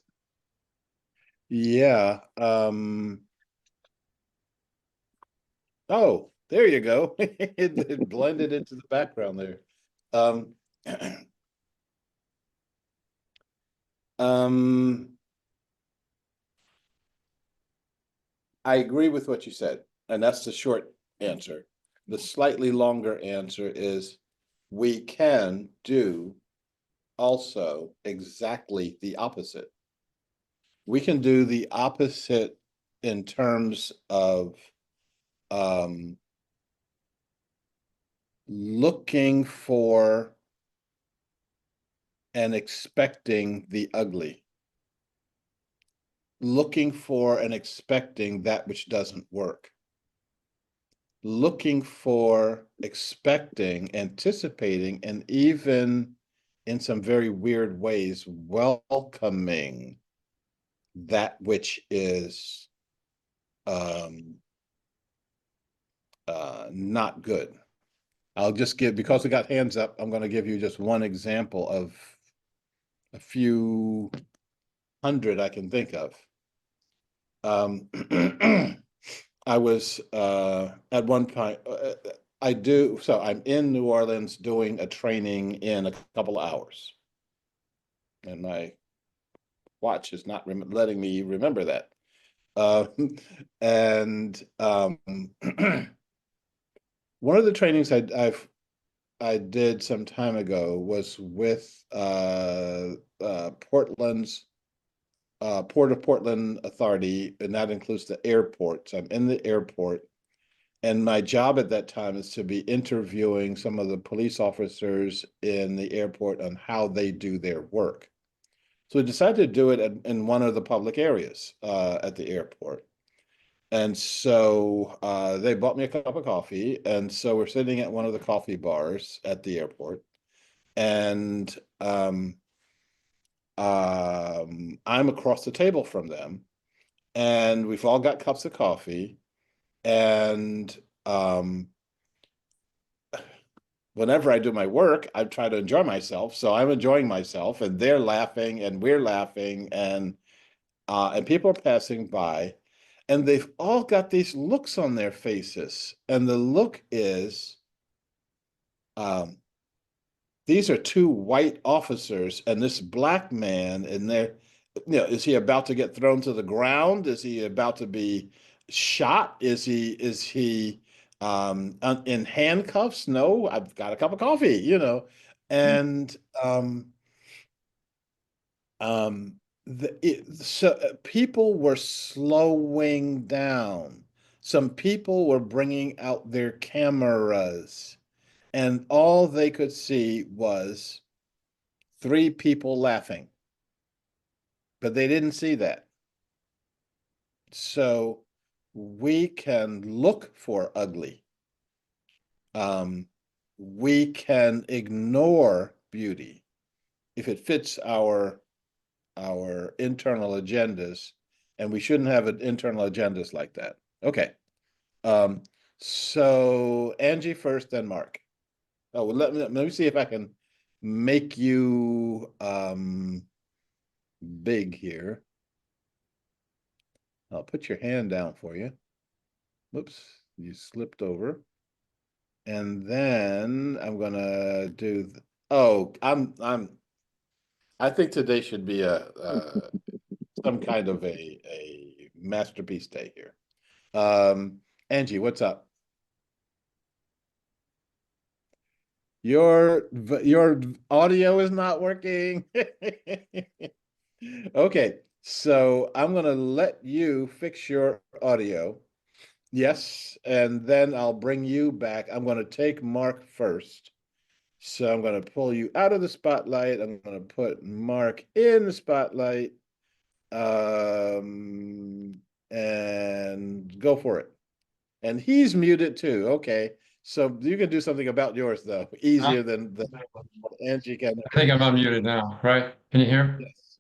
yeah. Oh, there you go. It blended into the background there. Um, um, I agree with what you said, and that's the short answer. The slightly longer answer is we can do also exactly the opposite. We can do the opposite in terms of um, looking for and expecting the ugly, looking for and expecting that which doesn't work, looking for, expecting, anticipating, and even in some very weird ways, welcoming that which is um, not good. I'll just give, because we got hands up, I'm going to give you just one example of a few hundred I can think of. Um, I was at one point, so I'm in New Orleans doing a training in a couple of hours, and my watch is not letting me remember that. Uh, and one of the trainings I did some time ago was with Portland's Port of Portland Authority, and that includes the airport. So I'm in the airport, and my job at that time is to be interviewing some of the police officers in the airport on how they do their work. So we decided to do it in one of the public areas at the airport. And so they bought me a cup of coffee. And so we're sitting at one of the coffee bars at the airport. And I'm across the table from them. And we've all got cups of coffee. And whenever I do my work, I try to enjoy myself. So I'm enjoying myself, and they're laughing, and we're laughing, and people are passing by, and they've all got these looks on their faces, and the look is, um, these are two white officers and this black man, and they're, is he about to get thrown to the ground? Is he about to be shot? Is he in handcuffs? No, I've got a cup of coffee, and um people were slowing down. Some people were bringing out their cameras, and all they could see was three people laughing, but they didn't see that. So we can look for ugly. Um, we can ignore beauty if it fits our internal agendas, and we shouldn't have internal agendas like that. Okay. Um, so Angie first, then Mark. Oh, well, let me see if I can make you big here. I'll put your hand down for you. Whoops, you slipped over. And then I'm gonna do. Oh, I think today should be a some kind of a masterpiece day here. Angie, what's up? Your audio is not working. Okay, so I'm gonna let you fix your audio. Yes, and then I'll bring you back. I'm going to take Mark first. So I'm going to pull you out of the spotlight. I'm going to put Mark in the spotlight. And go for it. And he's muted too. Okay. So you can do something about yours though, I easier than Angie can. think I'm unmuted now, right? Can you hear? Yes.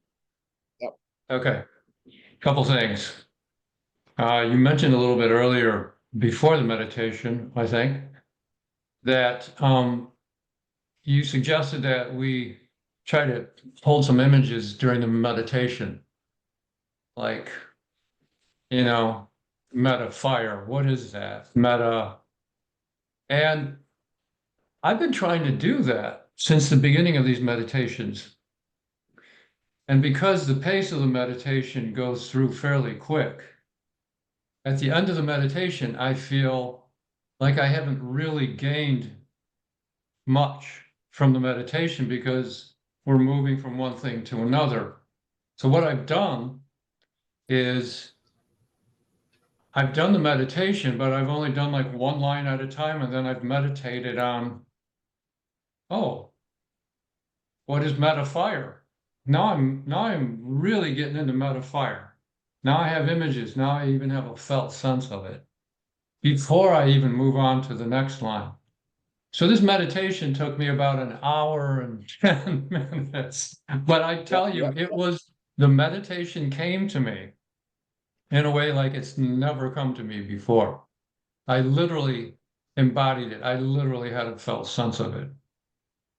Yep. Okay. Couple things. You mentioned a little bit earlier before the meditation, I think, that you suggested that we try to hold some images during the meditation, like, meta fire. What is that? Meta. And I've been trying to do that since the beginning of these meditations. And because the pace of the meditation goes through fairly quick, at the end of the meditation, I feel like I haven't really gained much from the meditation because we're moving from one thing to another. So what I've done is I've done the meditation, but I've only done like one line at a time, and then I've meditated on, oh, what is meta fire? Now I'm really getting into meta fire. Now I have images. Now I even have a felt sense of it before I even move on to the next line. So this meditation took me about an hour and 10 minutes. But I tell you, Yep. it was the meditation came to me in a way like it's never come to me before. I literally embodied it. I literally had a felt sense of it.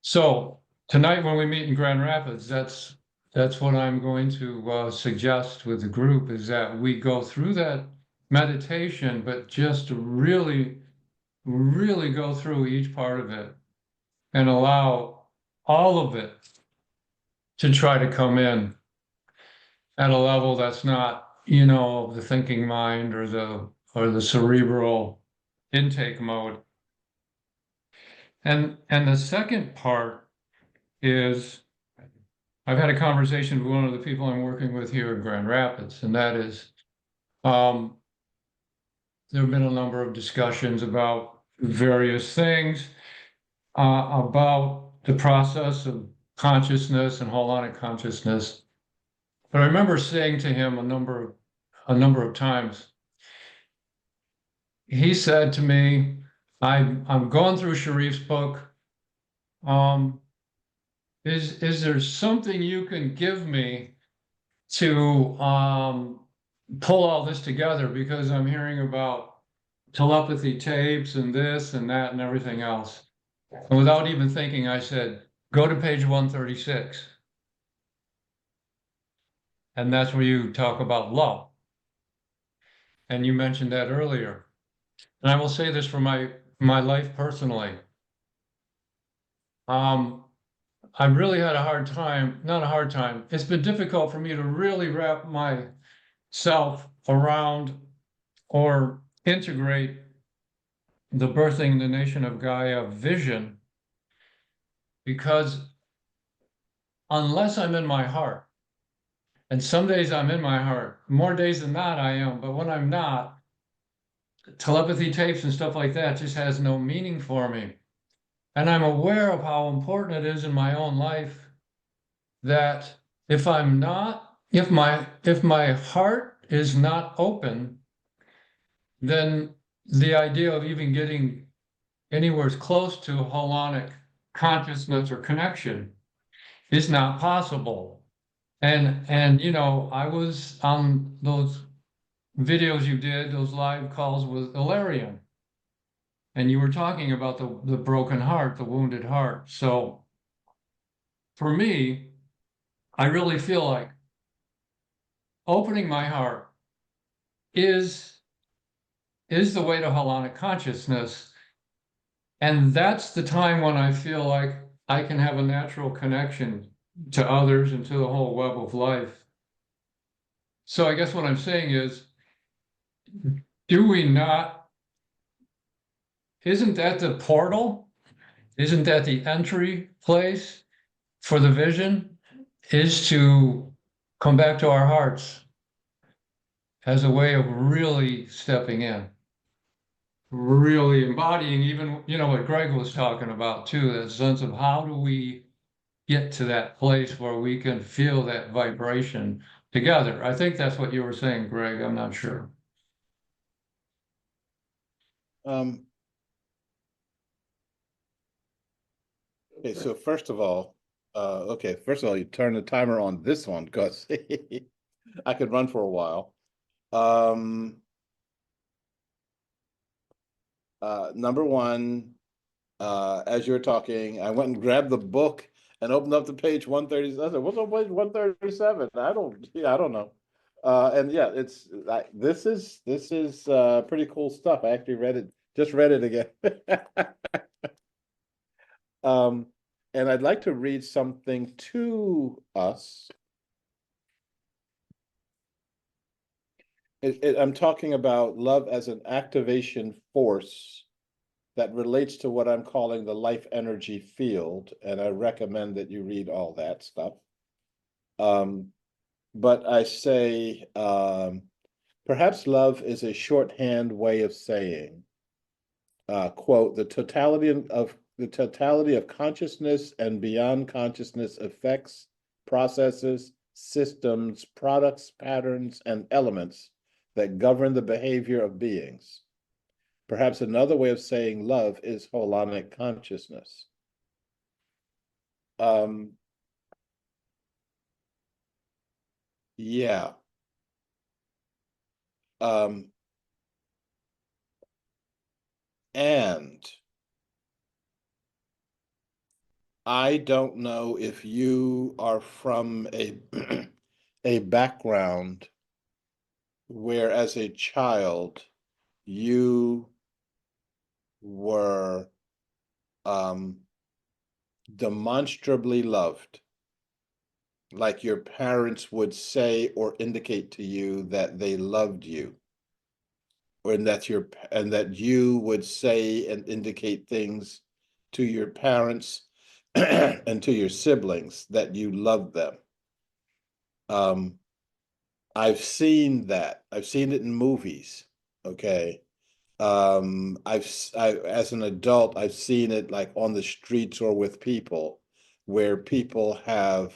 So tonight when we meet in Grand Rapids, that's what I'm going to suggest with the group is that we go through that meditation, but just really, really go through each part of it and allow all of it to try to come in at a level that's not, the thinking mind or the cerebral intake mode. And the second part is I've had a conversation with one of the people I'm working with here in Grand Rapids, and that is there have been a number of discussions about various things about the process of consciousness and holonic consciousness. But I remember saying to him a number of times, he said to me, I'm going through Sharif's book. Um, is there something you can give me to pull all this together? Because I'm hearing about telepathy tapes and this and that and everything else. And without even thinking, I said, go to page 136. And that's where you talk about love. And you mentioned that earlier. And I will say this for my life personally. I've really had a hard time, not a hard time. It's been difficult for me to really wrap myself around or integrate the birthing the nation of Gaia vision, because unless I'm in my heart, and some days I'm in my heart, more days than not I am, but when I'm not, telepathy tapes and stuff like that just has no meaning for me. And I'm aware of how important it is in my own life that if I'm not, if my heart is not open, then the idea of even getting anywhere close to holonic consciousness or connection is not possible. And you know, I was on those videos you did, those live calls with Ilarion, and you were talking about the broken heart, the wounded heart. So for me, I really feel like opening my heart is the way to holonic consciousness. And that's the time when I feel like I can have a natural connection to others and to the whole web of life. So I guess what I'm saying is, do we not, isn't that the portal? Isn't that the entry place for the vision? Is to come back to our hearts as a way of really stepping in, really embodying even, you know, what Greg was talking about too, that sense of how do we get to that place where we can feel that vibration together. I think that's what you were saying, Greg. I'm not sure. Okay, so first of all, you turn the timer on this one because I could run for a while. Number one, as you were talking, I went and grabbed the book and opened up to page 137. I said, what's on page 137? I don't know. And yeah, it's like this is pretty cool stuff. I actually just read it again. And I'd like to read something to us. I'm talking about love as an activation force that relates to what I'm calling the life energy field, and I recommend that you read all that stuff. But I say, perhaps love is a shorthand way of saying, quote, the totality of consciousness and beyond consciousness effects, processes, systems, products, patterns, and elements that govern the behavior of beings. Perhaps another way of saying love is holonic consciousness. Yeah. And I don't know if you are from a background where as a child you were demonstrably loved, like your parents would say or indicate to you that they loved you, or that you would say and indicate things to your parents and to your siblings that you loved them. I've seen that. I've seen it in movies. Okay. As an adult, I've seen it like on the streets or with people where people have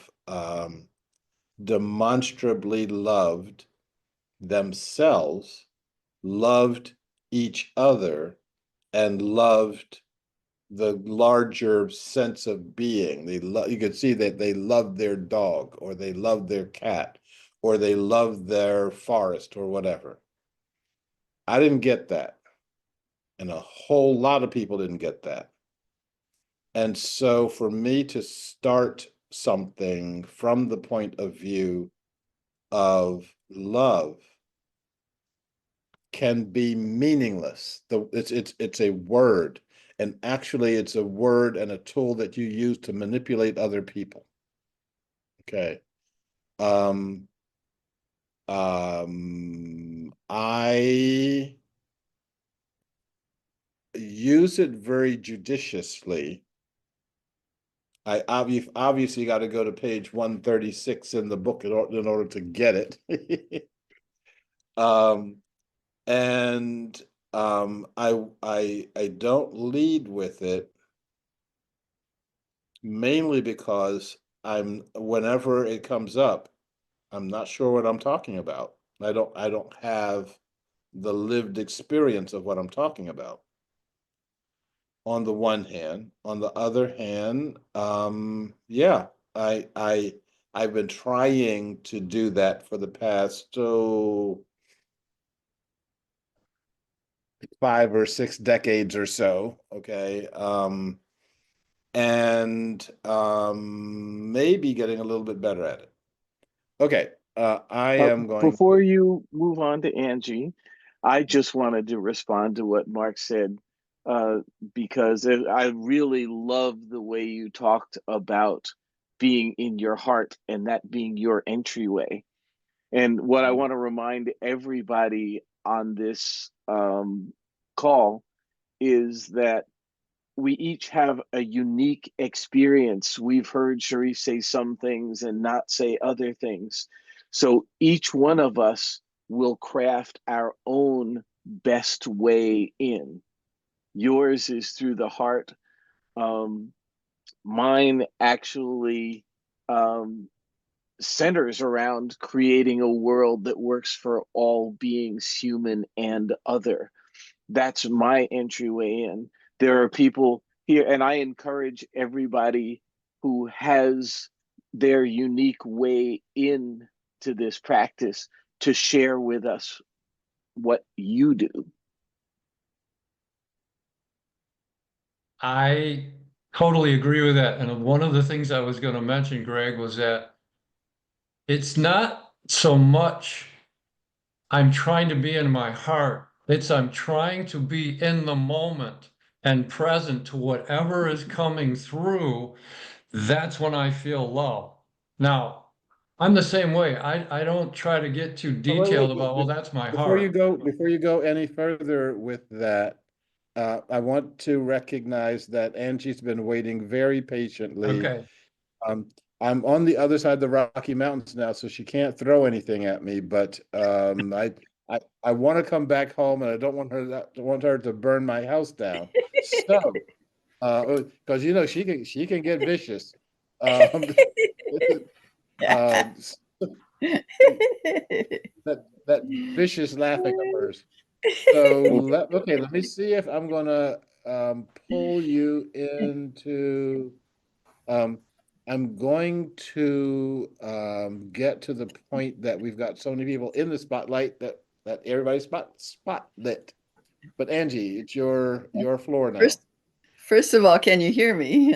demonstrably loved themselves, loved each other, and loved the larger sense of being. You could see that they loved their dog, or they loved their cat, or they loved their forest, or whatever. I didn't get that. And a whole lot of people didn't get that. And so for me to start something from the point of view of love can be meaningless. It's a word, and actually it's a word and a tool that you use to manipulate other people. Okay. I use it very judiciously. I obviously got to go to page 136 in the book in order to get it. um, and I don't lead with it mainly because whenever it comes up, I'm not sure what I'm talking about. I don't have the lived experience of what I'm talking about. On the one hand, on the other hand, yeah, I've been trying to do that for the past 5 or 6 decades or so. Okay. And maybe getting a little bit better at it. Okay. I am going Before to. you move on to Angie, I just wanted to respond to what Mark said, uh, because I really love the way you talked about being in your heart and that being your entryway. And what I want to remind everybody on this call is that we each have a unique experience. We've heard Sharif say some things and not say other things. So each one of us will craft our own best way in. Yours is through the heart. Um, Mine actually um, centers around creating a world that works for all beings, human and other. That's my entryway in. There are people here, and I encourage everybody who has their unique way in to this practice to share with us what you do. I totally agree with that. And one of the things I was going to mention, Greg, was that it's not so much I'm trying to be in my heart. It's I'm trying to be in the moment and present to whatever is coming through. That's when I feel love. Now, I'm the same way. I don't try to get too Oh, detailed about, well, that's my heart. before you go any further with that, I want to recognize that Angie's been waiting very patiently. Okay. Um, I'm on the other side of the Rocky Mountains now, so she can't throw anything at me. But I want to come back home, and I don't want her to burn my house down. So, because she can get vicious. Um, uh, that vicious laughing of hers. So let me see if I'm gonna pull you into um I'm going to get to the point that we've got so many people in the spotlight that everybody's spotlit. But Angie, it's your floor now. First, first of all, can you hear me?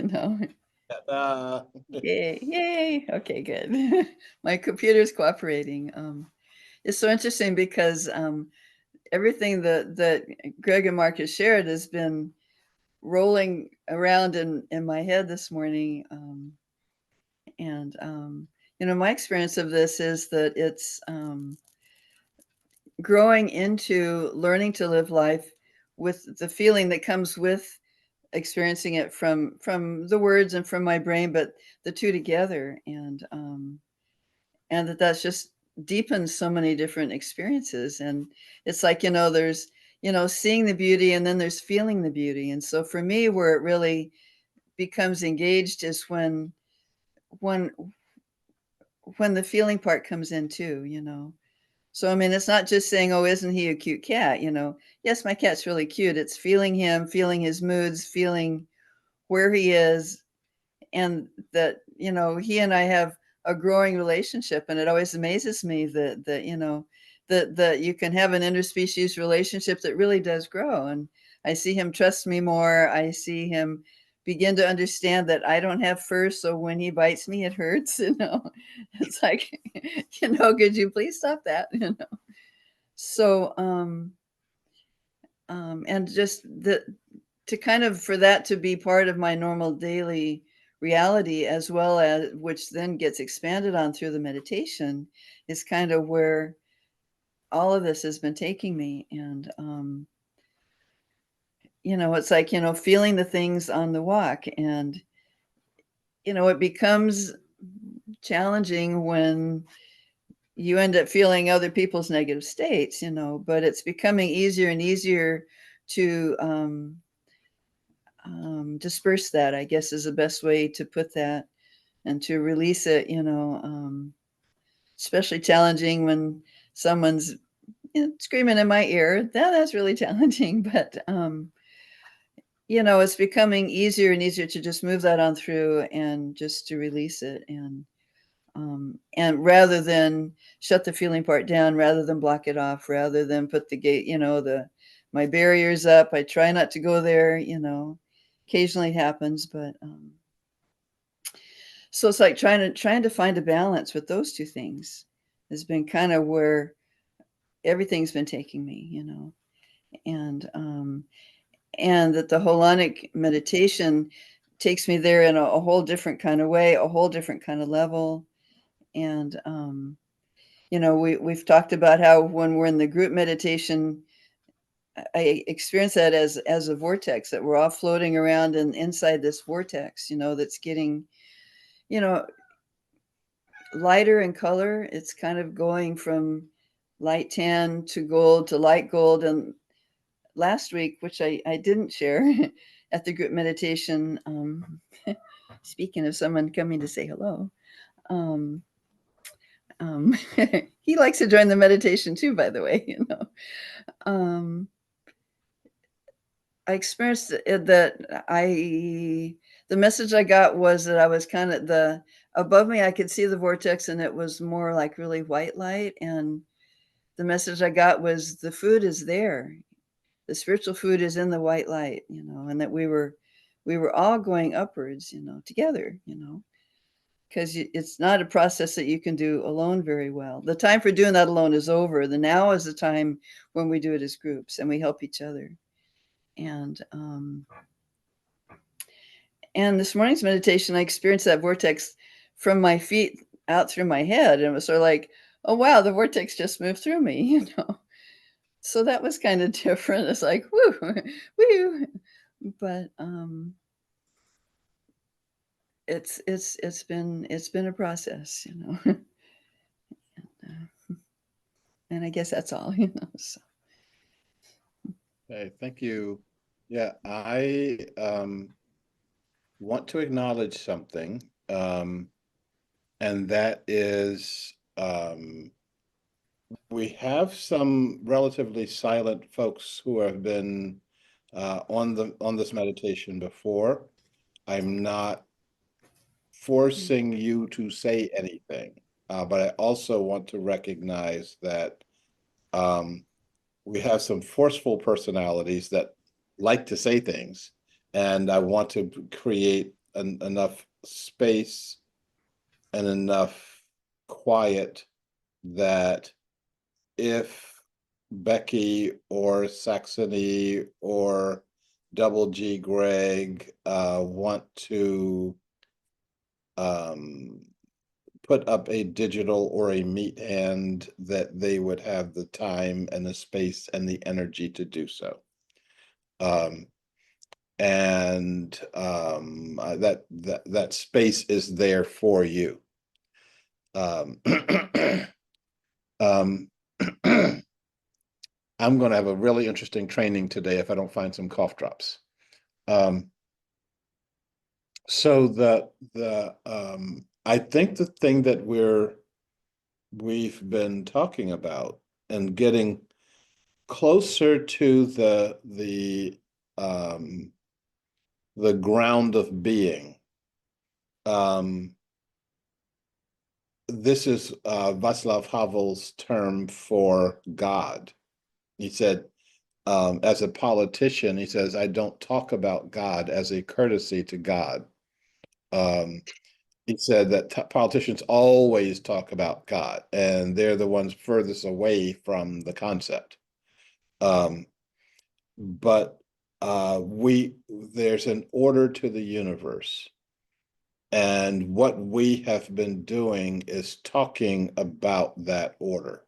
Uh, Yay, yay. Okay, good. My computer's cooperating. It's so interesting because everything that Greg and Mark has shared has been rolling around in my head this morning. And my experience of this is that it's growing into learning to live life with the feeling that comes with experiencing it from the words and from my brain, but the two together, and that's just deepens so many different experiences. And it's like, there's seeing the beauty, and then there's feeling the beauty. And so for me, where it really becomes engaged is when when the feeling part comes in too. So I mean, it's not just saying, oh, isn't he a cute cat? Yes, my cat's really cute. It's feeling him, feeling his moods, feeling where he is, and that he and I have a growing relationship. And it always amazes me that you can have an interspecies relationship that really does grow. And I see him trust me more. I see him begin to understand that I don't have fur, so when he bites me, it hurts. It's like, could you please stop that? So, and just to kind of, for that to be part of my normal daily reality, as well as, which then gets expanded on through the meditation, is kind of where all of this has been taking me. And it's like, feeling the things on the walk, and it becomes challenging when you end up feeling other people's negative states, but it's becoming easier and easier to disperse that, I guess, is the best way to put that, and to release it, especially challenging when someone's screaming in my ear. That's really challenging, but it's becoming easier and easier to just move that on through, and just to release it, and rather than shut the feeling part down, rather than block it off, rather than put the gate, my barriers up. I try not to go there. Occasionally it happens, but so it's like trying to find a balance with those two things has been kind of where everything's been taking me, and that the holonic meditation takes me there in a whole different kind of way, a whole different kind of level. And we've talked about how when we're in the group meditation, I experience that as a vortex, that we're all floating around and inside this vortex, that's getting, lighter in color. It's kind of going from light tan to gold to light gold. And last week, which I didn't share at the group meditation, speaking of someone coming to say hello, he likes to join the meditation too, by the way. I experienced that the message I got was that I was kind of above me, I could see the vortex, and it was more like really white light. And the message I got was the food is there. The spiritual food is in the white light, and that we were all going upwards, together, because it's not a process that you can do alone very well. The time for doing that alone is over. The now is the time when we do it as groups and we help each other. And this morning's meditation, I experienced that vortex from my feet out through my head, and it was sort of like, oh wow, the vortex just moved through me, So that was kind of different. It's like, woo, woo. But it's been a process, and I guess that's all, So. Okay, thank you. Yeah, I want to acknowledge something, and that is we have some relatively silent folks who have been on this meditation before. I'm not forcing you to say anything, but I also want to recognize that we have some forceful personalities that like to say things, and I want to create enough space and enough quiet that if Becky or Saxony or Double G Greg want to put up a digital or a meet hand, that they would have the time and the space and the energy to do so. That space is there for you. I'm going to have a really interesting training today if I don't find some cough drops. So I think the thing that we've been talking about and getting closer to the ground of being. This is Václav Havel's term for God. He said, as a politician, he says, I don't talk about God as a courtesy to God. He said that politicians always talk about God, and they're the ones furthest away from the concept. But there's an order to the universe. And what we have been doing is talking about that order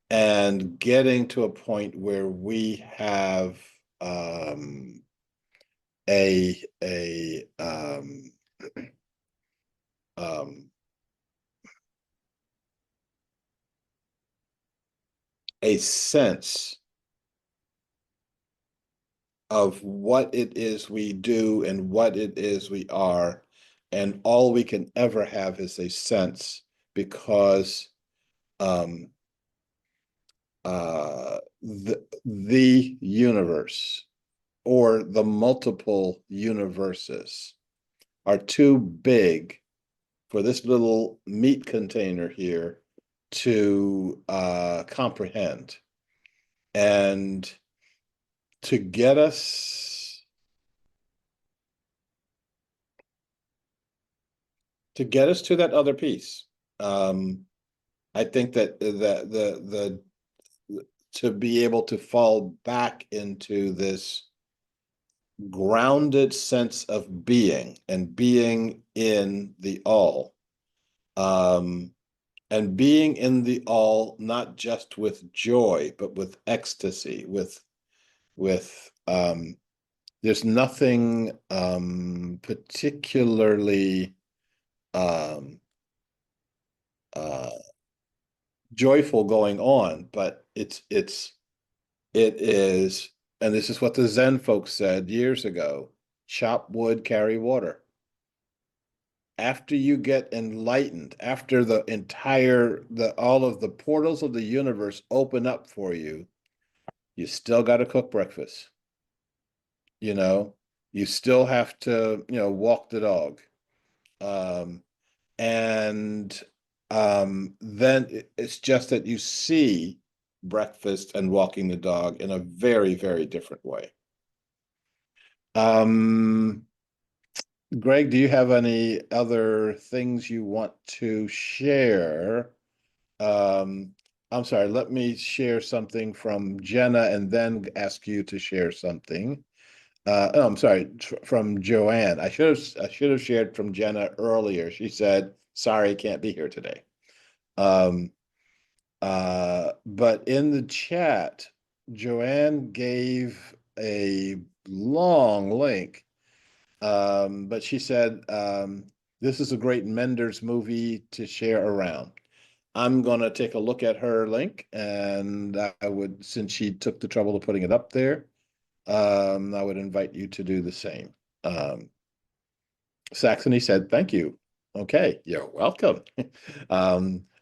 and getting to a point where we have a um, a sense of what it is we do and what it is we are. And all we can ever have is a sense, because the universe or the multiple universes are too big for this little meat container here to comprehend. And to get us to that other piece, I think that the to be able to fall back into this grounded sense of being and being in the all, and being in the all, not just with joy, but with ecstasy, with there's nothing particularly um, uh, joyful going on, but it is, and this is what the Zen folks said years ago: chop wood, carry water. After you get enlightened, after all of the portals of the universe open up for you, you still got to cook breakfast. You still have to, walk the dog. Um, and then it's just that you see breakfast and walking the dog in a very, very different way. Greg, do you have any other things you want to share? I'm sorry, let me share something from Jenna and then ask you to share something. Oh, I'm sorry, from Joanne. I should have shared from Jenna earlier. She said, "Sorry, can't be here today." But in the chat, Joanne gave a long link. But she said, this is a great Menders movie to share around. I'm gonna take a look at her link, and I would, since she took the trouble of putting it up there, I would invite you to do the same. Saxony said, thank you. Okay, you're welcome.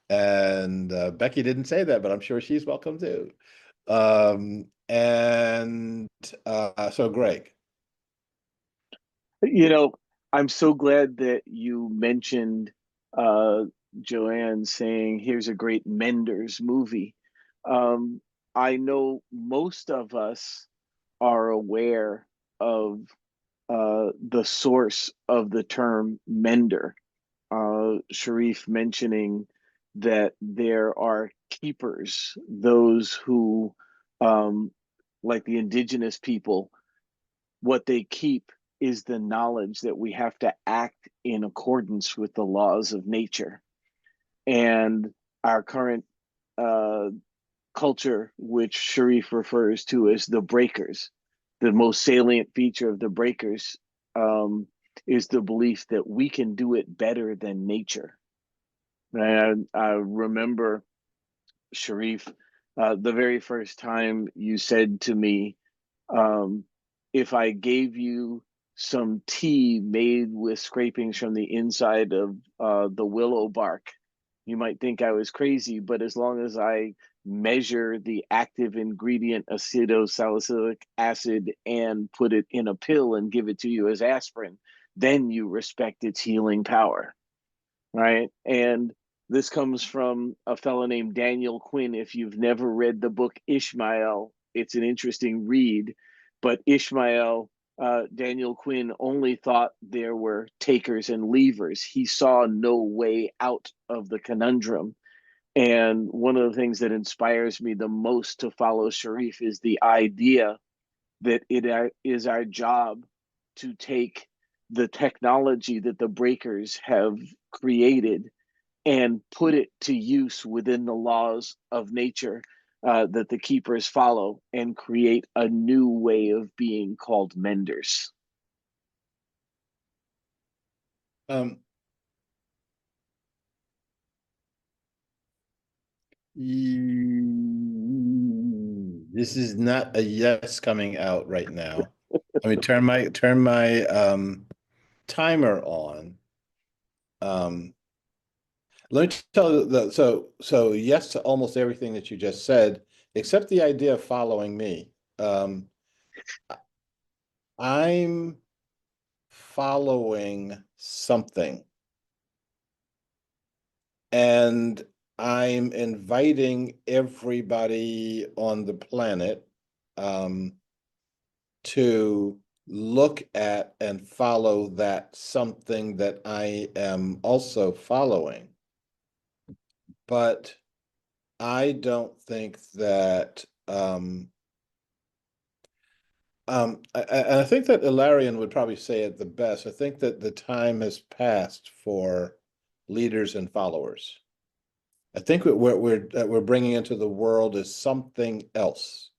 And Becky didn't say that, but I'm sure she's welcome too. So Greg. I'm so glad that you mentioned Joanne saying, here's a great Menders movie. I know most of us are aware of the source of the term mender. Sharif mentioning that there are keepers, those who, like the indigenous people, what they keep is the knowledge that we have to act in accordance with the laws of nature. And our current culture, which Sharif refers to as the breakers, the most salient feature of the breakers is the belief that we can do it better than nature. And I remember, Sharif, the very first time you said to me, if I gave you some tea made with scrapings from the inside of the willow bark, you might think I was crazy, but as long as I measure the active ingredient acetylsalicylic acid and put it in a pill and give it to you as aspirin, then you respect its healing power, right? And this comes from a fellow named Daniel Quinn. If you've never read the book Ishmael, it's an interesting read. But Ishmael, Daniel Quinn only thought there were takers and leavers. He saw no way out of the conundrum. And one of the things that inspires me the most to follow Sharif is the idea that it is our job to take the technology that the breakers have created and put it to use within the laws of nature that the keepers follow, and create a new way of being called menders. Um, this is not a yes coming out right now. Let me turn my timer on. Let me tell you so yes to almost everything that you just said, except the idea of following me. I'm following something, and I'm inviting everybody on the planet to look at and follow that something that I am also following. But I don't think that I think that Ilarion would probably say it the best. I think that the time has passed for leaders and followers. I think what we're bringing into the world is something else.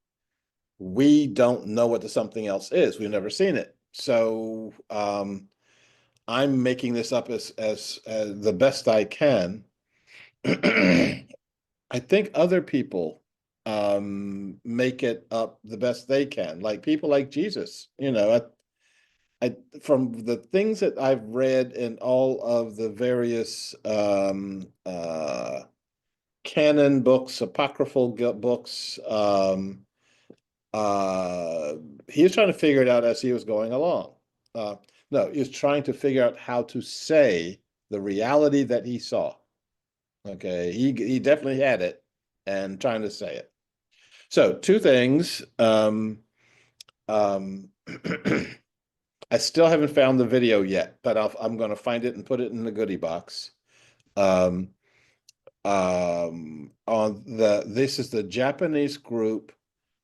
We don't know what the something else is. We've never seen it. So I'm making this up as the best I can. I think other people make it up the best they can, like people like Jesus. From the things that I've read in all of the various canon books, apocryphal books, he was trying to figure it out as he was going along. No, he was trying to figure out how to say the reality that he saw. Okay, he definitely had it and trying to say it. So two things. I still haven't found the video yet, but I'm going to find it and put it in the goodie box. This is the Japanese group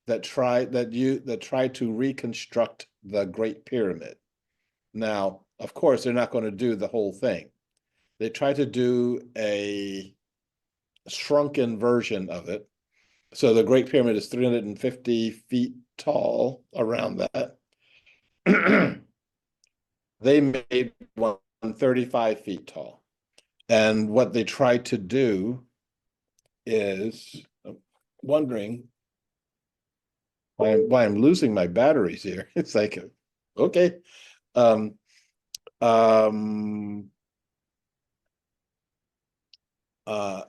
that tried to reconstruct the Great Pyramid. Now, of course, they're not going to do the whole thing. They try to do a shrunken version of it. So the Great Pyramid is 350 feet tall, around that. They made one 35 feet tall. And what they tried to do is, I'm wondering why I'm losing my batteries here. It's like, okay. Um,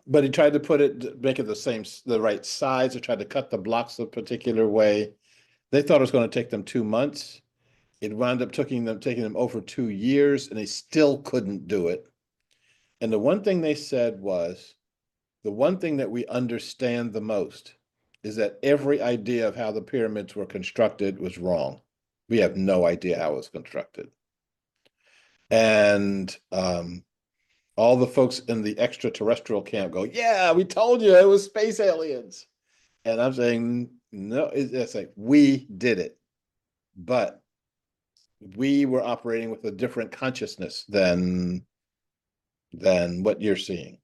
but he tried to make it the right size. They tried to cut the blocks a particular way. They thought it was going to take them 2 months. It wound up taking them over 2 years, and they still couldn't do it. And the one thing they said was, the one thing that we understand the most is that every idea of how the pyramids were constructed was wrong. We have no idea how it was constructed. And all the folks in the extraterrestrial camp go, yeah, we told you it was space aliens. And I'm saying, no, it's like, we did it. But we were operating with a different consciousness than what you're seeing.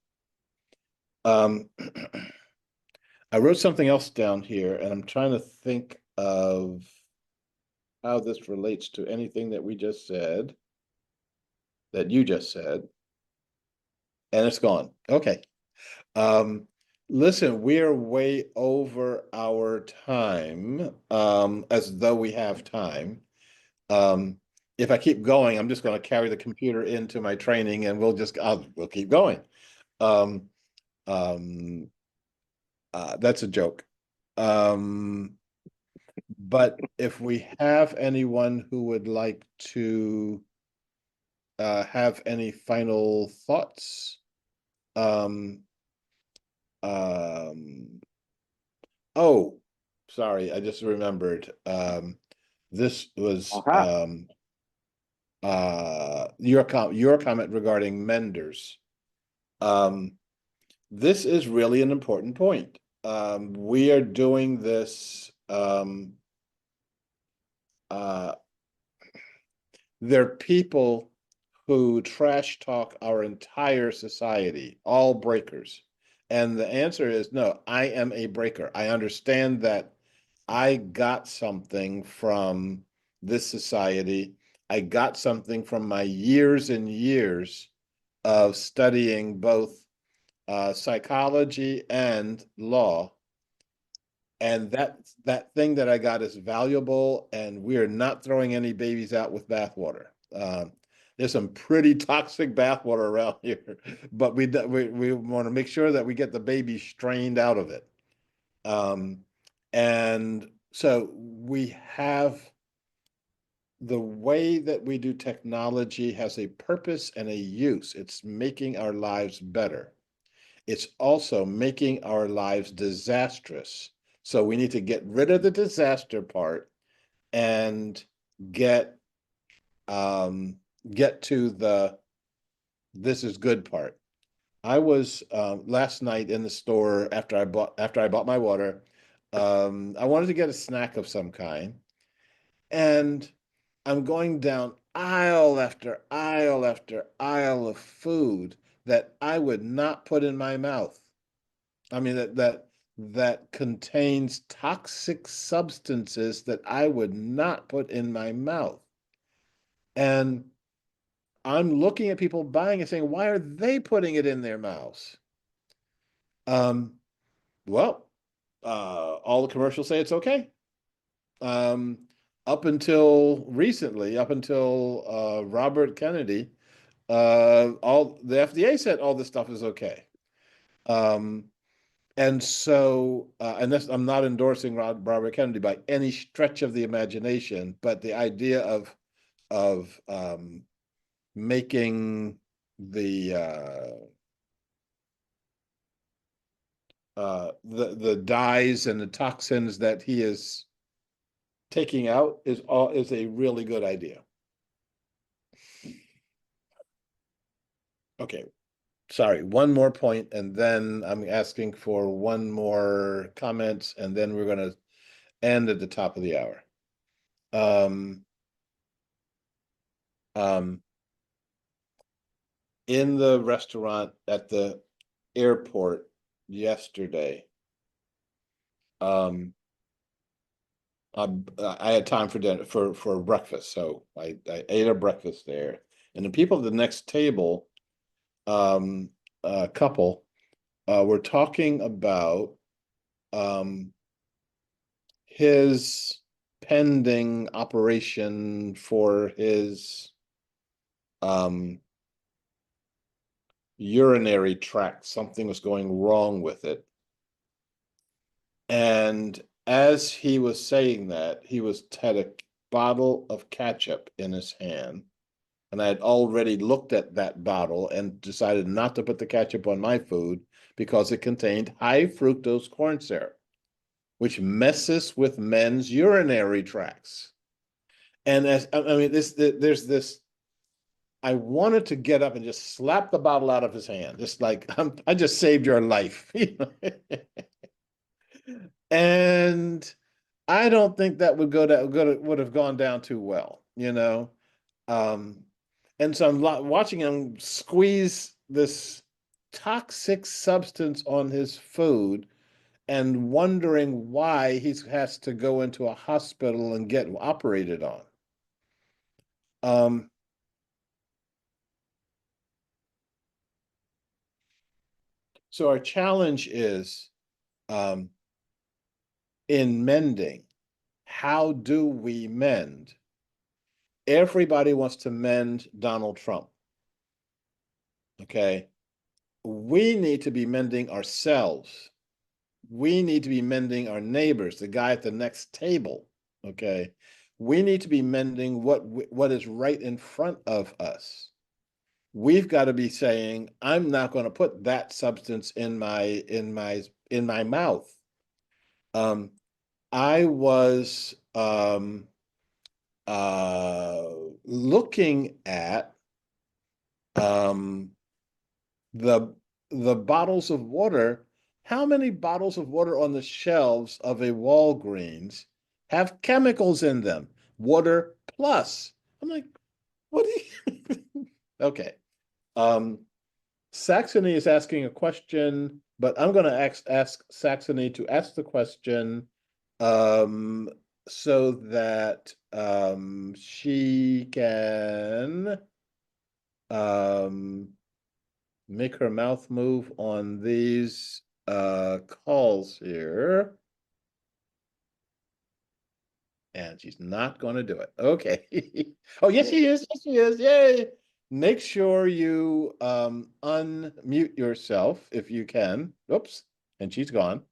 I wrote something else down here, and I'm trying to think of how this relates to anything that we just said, that you just said, and it's gone. Okay. Listen, we're way over our time, as though we have time. If I keep going, I'm just going to carry the computer into my training, and we'll keep going. That's a joke. But if we have anyone who would like to have any final thoughts, oh, sorry, I just remembered. This was Aha. your comment regarding menders. This is really an important point. We are doing this. There are people who trash talk our entire society, all breakers. And the answer is no, I am a breaker. I understand that I got something from this society. I got something from my years and years of studying both psychology and law. And that thing that I got is valuable, and we are not throwing any babies out with bathwater. There's some pretty toxic bathwater around here, but we want to make sure that we get the baby strained out of it. And so we have the way that we do technology has a purpose and a use. It's making our lives better. It's also making our lives disastrous. So we need to get rid of the disaster part and get to the this is good part. I was last night in the store after I bought my water. I wanted to get a snack of some kind, and I'm going down aisle after aisle after aisle of food that I would not put in my mouth. I mean that contains toxic substances that I would not put in my mouth. And I'm looking at people buying it saying, why are they putting it in their mouths? Um, well, all the commercials say it's okay. Um, Up until recently, up until Robert Kennedy, all the FDA said all this stuff is okay. Um, And so, and this, I'm not endorsing Robert Kennedy by any stretch of the imagination, but the idea of making the the dyes and the toxins that he is taking out is a really good idea. Okay, sorry, one more point, and then I'm asking for one more comment, and then we're going to end at the top of the hour. Um, um, in the restaurant at the airport yesterday, um, I had time for dinner for breakfast, so I ate a breakfast there, and the people at the next table, a couple, were talking about um his pending operation for his um urinary tract. Something was going wrong with it. And as he was saying that, he had a bottle of ketchup in his hand. And I had already looked at that bottle and decided not to put the ketchup on my food because it contained high fructose corn syrup, which messes with men's urinary tracts. And I mean, there's this. I wanted to get up and just slap the bottle out of his hand, just like I just saved your life. And I don't think that would have gone down too well, you know. Um, and so I'm watching him squeeze this toxic substance on his food and wondering why he has to go into a hospital and get operated on. Um, so our challenge is um, in mending. How do we mend? Everybody wants to mend Donald Trump. Okay. We need to be mending ourselves. We need to be mending our neighbors, the guy at the next table. Okay. We need to be mending what is right in front of us. We've got to be saying, I'm not going to put that substance in my mouth. Um, I was looking at um the the bottles of water. How many bottles of water on the shelves of a Walgreens have chemicals in them? Water plus. I'm like, what do you okay. Um Saxony is asking a question, but I'm going to ask Saxony to ask the question um, so that she can um, make her mouth move on these calls here. And she's not going to do it. Okay. Oh, yes, she is. Yes, she is. Yay. Make sure you unmute yourself if you can. Oops. And she's gone.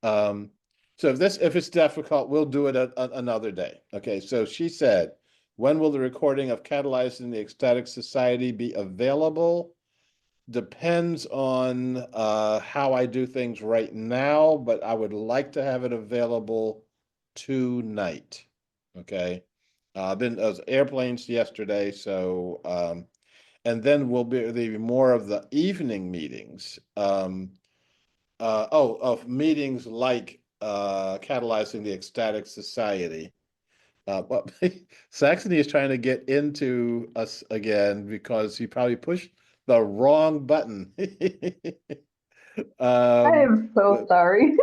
Um, so if it's difficult, we'll do it another day. Okay. So she said, when will the recording of Catalyzing the Ecstatic Society be available? Depends on how I do things right now, but I would like to have it available tonight. Okay. Been those airplanes yesterday, so and then will be the more of the evening meetings. Of meetings like Catalyzing the Ecstatic Society. But Saxony is trying to get into us again because he probably pushed the wrong button. I Um, am so sorry.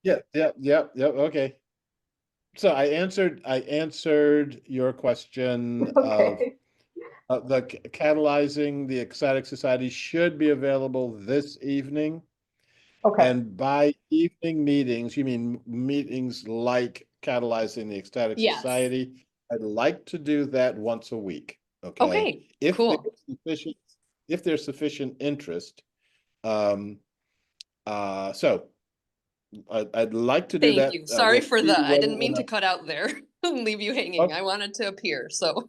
yeah, okay. So I answered your question of Okay. the Catalyzing the Ecstatic Society should be available this evening. Okay. And by evening meetings, you mean meetings like Catalyzing the Ecstatic Yes. Society? I'd like to do that once a week. Okay. Okay, If there's cool. sufficient, if there's sufficient interest. Um, so I'd like to do Thank that. you. Sorry We'll for see I whether didn't or mean to not. cut out there and leave you hanging. Oh, I wanted to appear, so.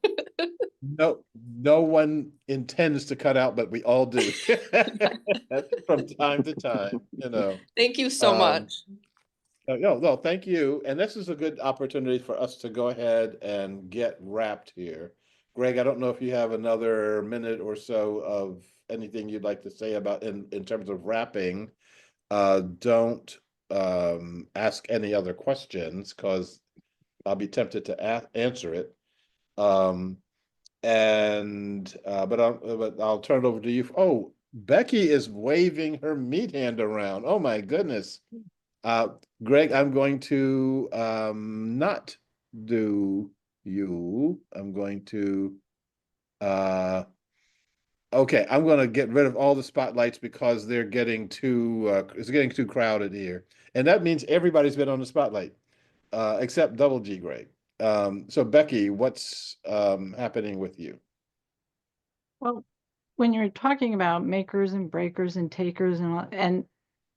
no one intends to cut out, but we all do from time to time, Thank you so Um, much. no, thank you. And this is a good opportunity for us to go ahead and get wrapped here. Greg, I don't know if you have another minute or so of anything you'd like to say about in terms of wrapping. Don't ask any other questions because I'll be tempted to answer it. Um, but I'll turn it over to you. Oh, Becky is waving her meat hand around. Oh my goodness. Uh, Greg, I'm going to not do you. I'm going to okay, I'm going to get rid of all the spotlights because they're getting it's getting too crowded here. And that means everybody's been on the spotlight except Double G Greg. So Becky, what's happening with you? Well, when you're talking about makers and breakers and takers and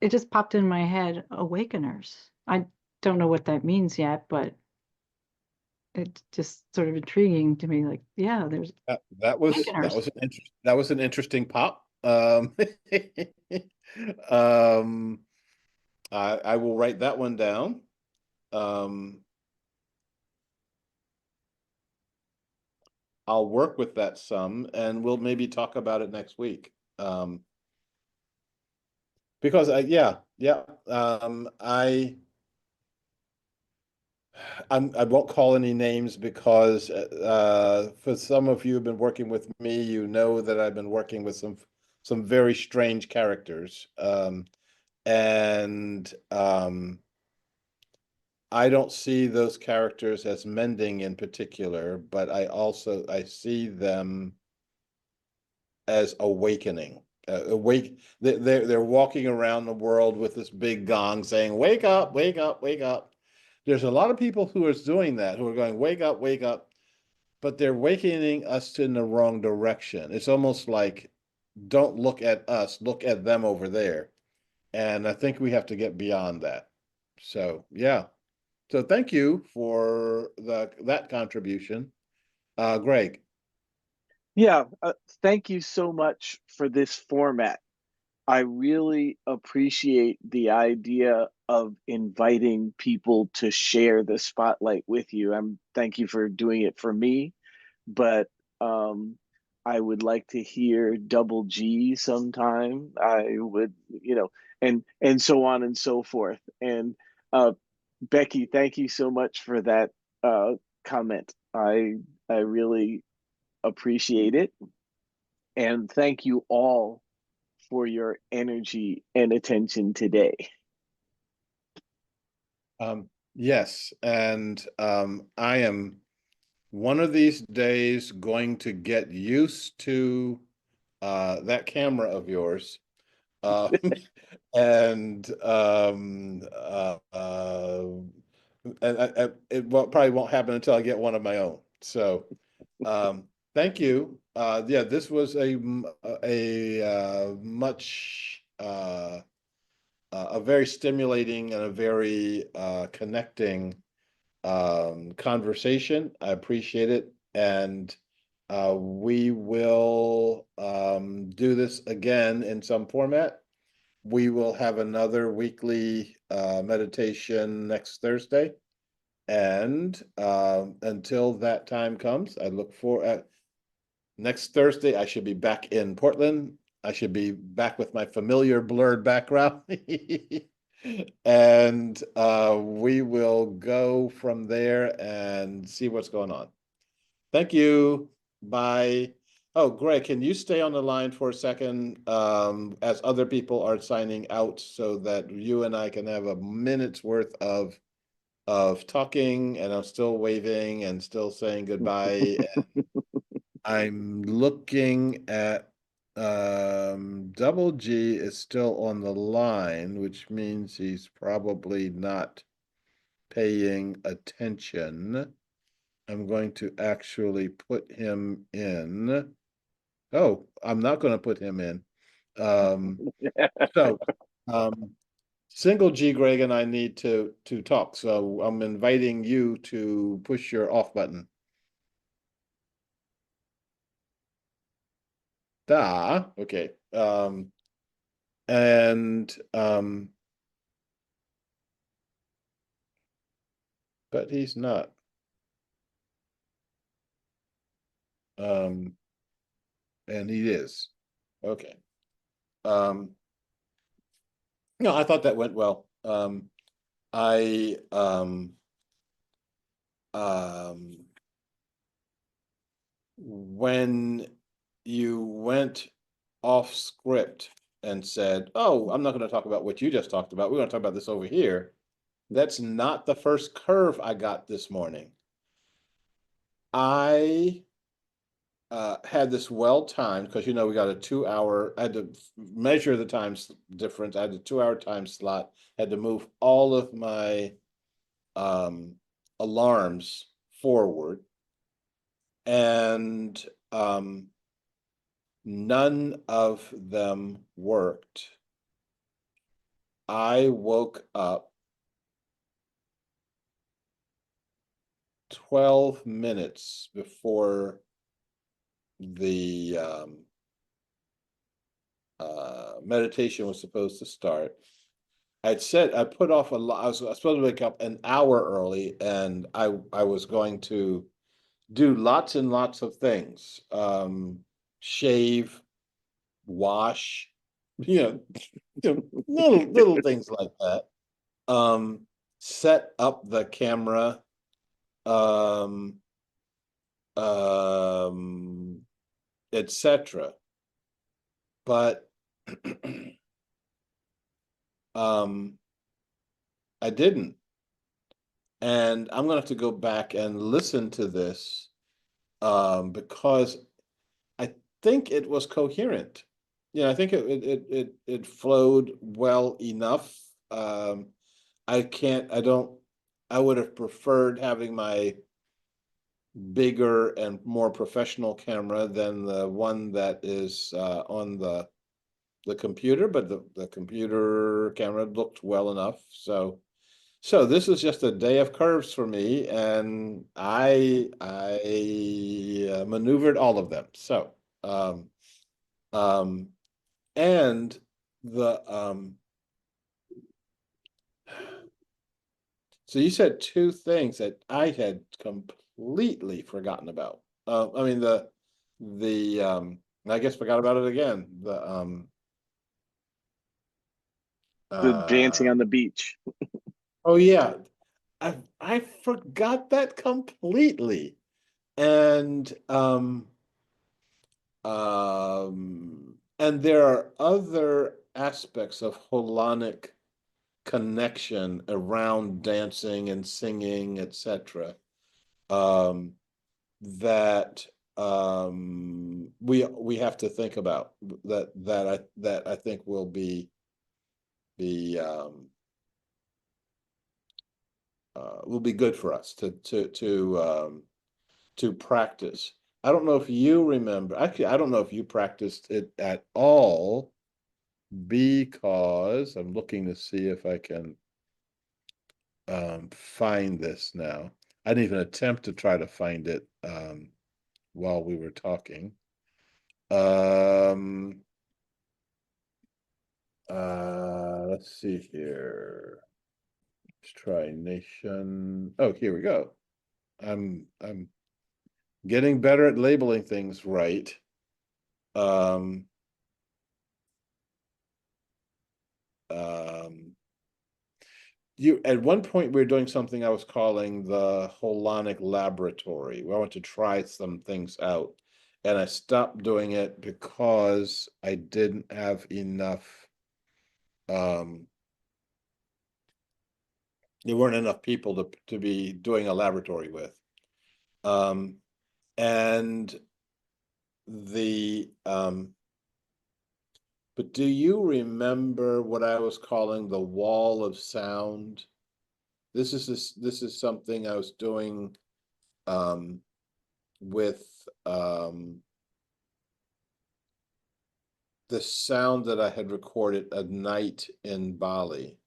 it just popped in my head, awakeners. I don't know what that means yet, but it's just sort of intriguing to me. Like, yeah, there's That was awakeners. that was an interesting pop. Um, I will write that one down. I'll work with that some, and we'll maybe talk about it next week. Because I won't call any names because for some of you who've been working with me, you know that I've been working with some very strange characters. And I don't see those characters as mending in particular, but I see them as awakening. They're walking around the world with this big gong saying, "Wake up, wake up, wake up." There's a lot of people who are doing that, who are going, wake up," but they're awakening us in the wrong direction. It's almost like, don't look at us, look at them over there. And I think we have to get beyond that. So yeah. So thank you for that contribution. Greg. Yeah, thank you so much for this format. I really appreciate the idea of inviting people to share the spotlight with you. Thank you for doing it for me, but um, I would like to hear Double G sometime. I would, and so on and so forth. And uh, Becky, thank you so much for that comment. I really appreciate it, and thank you all for your energy and attention today. Yes, and I am one of these days going to get used to that camera of yours. Uh, and it probably won't happen until I get one of my own. So thank you. Yeah, this was a much a very stimulating and a very connecting conversation. I appreciate it. And we will do this again in some format. We will have another weekly meditation next Thursday. And until that time comes, I look for at next Thursday, I should be back in Portland. I should be back with my familiar blurred background. And we will go from there and see what's going on. Thank you. Bye. Oh, Greg, can you stay on the line for a second as other people are signing out so that you and I can have a minute's worth of talking, and I'm still waving and still saying goodbye. I'm looking at Double G is still on the line, which means he's probably not paying attention. I'm going to actually put him in. Oh, I'm not going to put him in. So single G, Greg, and I need to talk. So I'm inviting you to push your off button. Okay. And but he's not. And he is. Okay. No, I thought that went well. I when you went off script and said, "Oh, I'm not going to talk about what you just talked about. We're going to talk about this over here." That's not the first curve I got this morning. I had this well timed because we got a 2 hour. I had to measure the time difference. I had a 2 hour time slot. Had to move all of my alarms forward, and none of them worked. I woke up 12 minutes before the meditation was supposed to start. I put off a lot. I was supposed to wake up an hour early, and I was going to do lots and lots of things. Shave, wash, little things like that. Set up the camera, etc. But I didn't. And I'm gonna have to go back and listen to this because I think it was coherent. I think it flowed well enough. I would have preferred having my bigger and more professional camera than the one that is on the computer, but the computer camera looked well enough. So this is just a day of curves for me, and I maneuvered all of them. So and so you said two things that I had completely forgotten about. I mean I guess forgot about it again. The dancing Uh, on the beach. oh yeah, I forgot that completely. And there are other aspects of holonic connection around dancing and singing, etc. That we have to think about that I think will be good for us to practice. I don't know if you remember. Actually, I don't know if you practiced it at all, because I'm looking to see if I can find this now. I didn't even attempt to try to find it while we were talking. Let's see here. Let's try nation. Oh, here we go. I'm getting better at labeling things right. You at one point we were doing something I was calling the holonic laboratory, where I want to try some things out, and I stopped doing it because I didn't have enough. There weren't enough people to be doing a laboratory with, and the but do you remember what I was calling the wall of sound? This is something I was doing with the sound that I had recorded a night in Bali.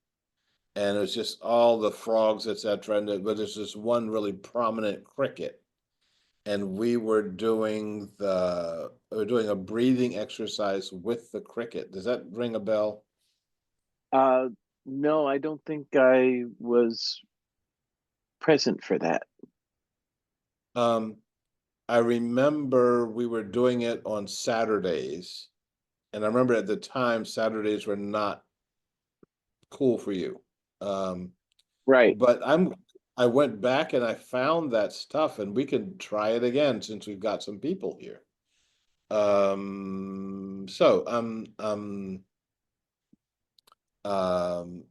And it was just all the frogs, etc. But there's this one really prominent cricket. And we were doing a breathing exercise with the cricket. Does that ring a bell? No, I don't think I was present for that. I remember we were doing it on Saturdays, and I remember at the time Saturdays were not cool for you. Right. But I went back and I found that stuff, and we can try it again since we've got some people here. So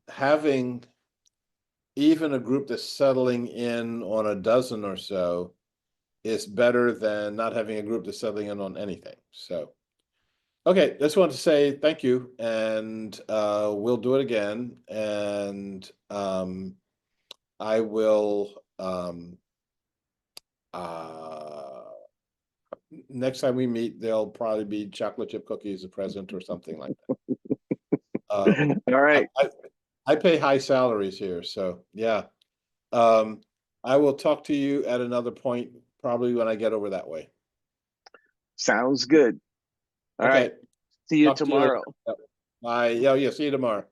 having even a group that's settling in on a dozen or so is better than not having a group that's settling in on anything. So, okay, just want to say thank you, and we'll do it again. And I will next time we meet, there'll probably be chocolate chip cookies, a present, or something like that. All right. I pay high salaries here, so yeah. I will talk to you at another point, probably when I get over that way. Sounds good. All right. Okay. See you Talk to you later. tomorrow. Bye. Yeah, see you tomorrow.